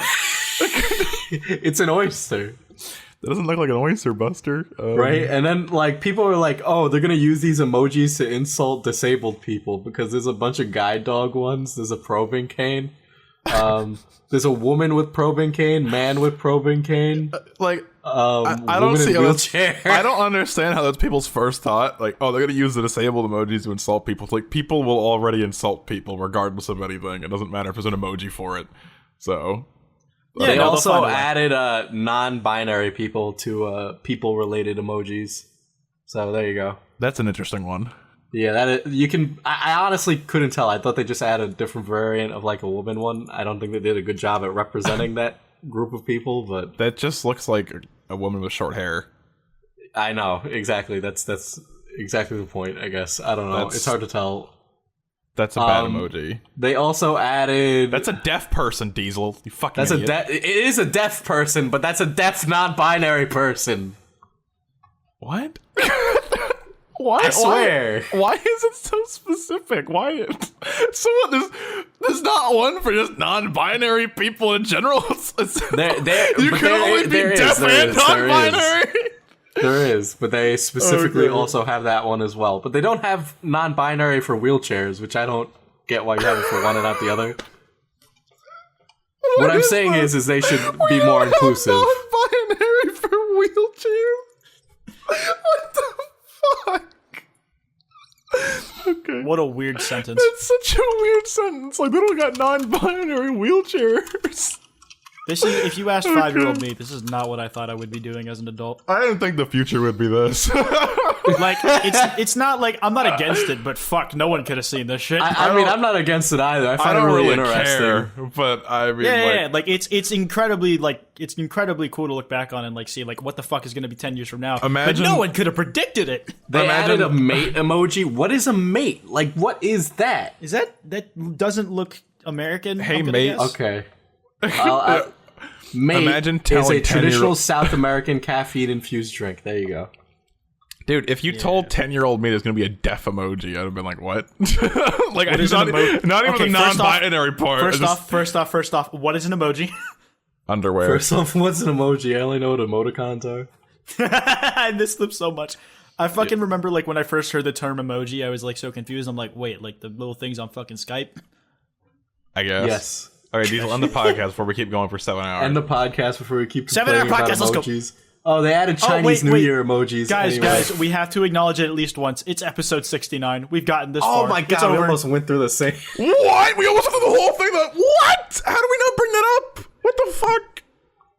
[SPEAKER 3] It's an oyster.
[SPEAKER 1] That doesn't look like an oyster, Buster.
[SPEAKER 3] Right? And then, like, people are like, oh, they're gonna use these emojis to insult disabled people because there's a bunch of guide dog ones. There's a probing cane. There's a woman with probing cane, man with probing cane.
[SPEAKER 1] Like, I
[SPEAKER 3] woman
[SPEAKER 1] don't see
[SPEAKER 3] in
[SPEAKER 1] how that's,
[SPEAKER 3] wheelchair.
[SPEAKER 1] I don't understand how that's people's first thought. Like, oh, they're gonna use the disabled emojis to insult people. It's like, people will already insult people regardless of anything. It doesn't matter if there's an emoji for it. So,
[SPEAKER 2] Yeah,
[SPEAKER 3] They
[SPEAKER 2] no, they'll
[SPEAKER 3] also
[SPEAKER 2] find a way.
[SPEAKER 3] added non-binary people to people-related emojis. So there you go.
[SPEAKER 1] that's an interesting one.
[SPEAKER 3] Yeah, that is, you can. I honestly couldn't tell. I thought they just added a different variant of like a woman one. I don't think they did a good job at representing that group of people, but
[SPEAKER 1] That just looks like a woman with short hair.
[SPEAKER 3] I know exactly. That's exactly the point. I guess I don't know.
[SPEAKER 1] That's-
[SPEAKER 3] It's hard to tell.
[SPEAKER 1] That's a bad emoji.
[SPEAKER 3] They also added.
[SPEAKER 1] That's a deaf person, Diesel. You fucking
[SPEAKER 3] That's a
[SPEAKER 1] idiot.
[SPEAKER 3] It is a deaf person, but that's a deaf non-binary person.
[SPEAKER 1] What? Why?
[SPEAKER 3] I swear.
[SPEAKER 1] Why is it so specific? Why? There's not one for just non-binary people in general. You
[SPEAKER 3] but
[SPEAKER 1] can only be
[SPEAKER 3] there is,
[SPEAKER 1] deaf
[SPEAKER 3] there
[SPEAKER 1] and
[SPEAKER 3] is, there is.
[SPEAKER 1] non-binary.
[SPEAKER 3] There is, but they specifically
[SPEAKER 1] Okay.
[SPEAKER 3] also have that one as well. But they don't have non-binary for wheelchairs, which I don't get why you have it for one and not the other. What I'm saying is they should be more inclusive.
[SPEAKER 1] Non-binary for wheelchairs. What the fuck? Okay.
[SPEAKER 2] What a weird sentence.
[SPEAKER 1] That's such a weird sentence. Like, they don't got non-binary wheelchairs.
[SPEAKER 2] This is, if you asked 5-year-old me, this is not what I thought I would be doing as an adult.
[SPEAKER 1] I didn't think the future would be this.
[SPEAKER 2] Like, it's not like I'm not against it, but fuck, no one could have seen this shit.
[SPEAKER 3] I mean, I'm not against it either. I
[SPEAKER 1] I
[SPEAKER 3] find it
[SPEAKER 1] don't
[SPEAKER 3] really,
[SPEAKER 1] really
[SPEAKER 3] interesting.
[SPEAKER 1] care, but I mean,
[SPEAKER 2] yeah, like it's incredibly cool to look back on and like see like what the fuck is going to be 10 years from now.
[SPEAKER 1] Imagine-
[SPEAKER 2] but no one could have predicted it.
[SPEAKER 3] They
[SPEAKER 1] Imagine-
[SPEAKER 3] added a mate emoji. What is a mate? Like, what is that?
[SPEAKER 2] Is that doesn't look American?
[SPEAKER 1] Hey,
[SPEAKER 2] I'm gonna
[SPEAKER 1] mate.
[SPEAKER 2] guess?
[SPEAKER 3] Okay. Mate
[SPEAKER 1] Imagine
[SPEAKER 3] is
[SPEAKER 1] telling
[SPEAKER 3] a traditional
[SPEAKER 1] 10-year-old
[SPEAKER 3] South American caffeine-infused drink. There you go.
[SPEAKER 1] dude, if you told 10-year-old me there's gonna be a deaf emoji, I'd have been like, what? Like,
[SPEAKER 2] is
[SPEAKER 1] not,
[SPEAKER 2] an emo-
[SPEAKER 1] not even
[SPEAKER 2] Okay,
[SPEAKER 1] the
[SPEAKER 2] first off-
[SPEAKER 1] non-binary part.
[SPEAKER 2] First
[SPEAKER 1] just
[SPEAKER 2] off, what is an emoji?
[SPEAKER 1] underwear.
[SPEAKER 3] First off, what's an emoji? I only know what emoticons are.
[SPEAKER 2] I missed them so much. I fucking remember like when I first heard the term emoji, I was like so confused. I'm like, wait, like the little things on fucking Skype?
[SPEAKER 1] I guess.
[SPEAKER 3] Yes.
[SPEAKER 1] All right, Diesel, end the podcast before we keep going for 7 hours.
[SPEAKER 3] End the podcast before we keep
[SPEAKER 2] 7 hour
[SPEAKER 3] complaining about
[SPEAKER 2] podcast, let's go.
[SPEAKER 3] emojis. Oh, they added Chinese New
[SPEAKER 2] wait.
[SPEAKER 3] Year emojis.
[SPEAKER 2] Guys,
[SPEAKER 3] anyway.
[SPEAKER 2] we have to acknowledge it at least once. It's episode 69. We've gotten this
[SPEAKER 3] Oh
[SPEAKER 2] far.
[SPEAKER 3] my
[SPEAKER 2] It's
[SPEAKER 3] god, we
[SPEAKER 2] over.
[SPEAKER 3] almost went through the same.
[SPEAKER 1] What? We almost did the whole thing. What? How do we not bring that up? What the fuck?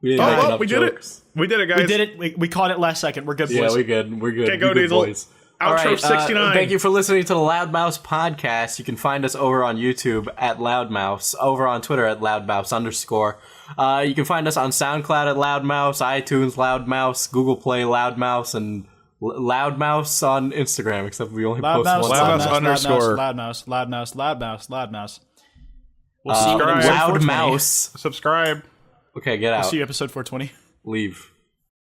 [SPEAKER 3] We didn't
[SPEAKER 1] Oh,
[SPEAKER 3] make
[SPEAKER 1] well,
[SPEAKER 3] enough
[SPEAKER 1] we did
[SPEAKER 3] jokes.
[SPEAKER 1] it. We did it, guys.
[SPEAKER 2] We did it. We caught it last second. We're good, boys.
[SPEAKER 3] Yeah, we're good. We're good.
[SPEAKER 1] Okay, go,
[SPEAKER 3] We good
[SPEAKER 1] Diesel.
[SPEAKER 3] boys.
[SPEAKER 1] Outro
[SPEAKER 3] All right,
[SPEAKER 1] 69.
[SPEAKER 3] Thank you for listening to the Loudmouse podcast. You can find us over on YouTube at Loudmouse, over on Twitter at Loudmouse_. You can find us on SoundCloud at Loudmouse, iTunes Loudmouse, Google Play Loudmouse, and Loudmouse on Instagram. Except we only post
[SPEAKER 2] Loudmouse,
[SPEAKER 3] one.
[SPEAKER 1] Loudmouse
[SPEAKER 3] time.
[SPEAKER 1] underscore.
[SPEAKER 2] Loudmouse. We'll see you in
[SPEAKER 1] Subscribe.
[SPEAKER 2] episode 420.
[SPEAKER 3] Loudmouse.
[SPEAKER 1] Subscribe.
[SPEAKER 3] Okay, get out.
[SPEAKER 2] See you episode 420.
[SPEAKER 3] Leave.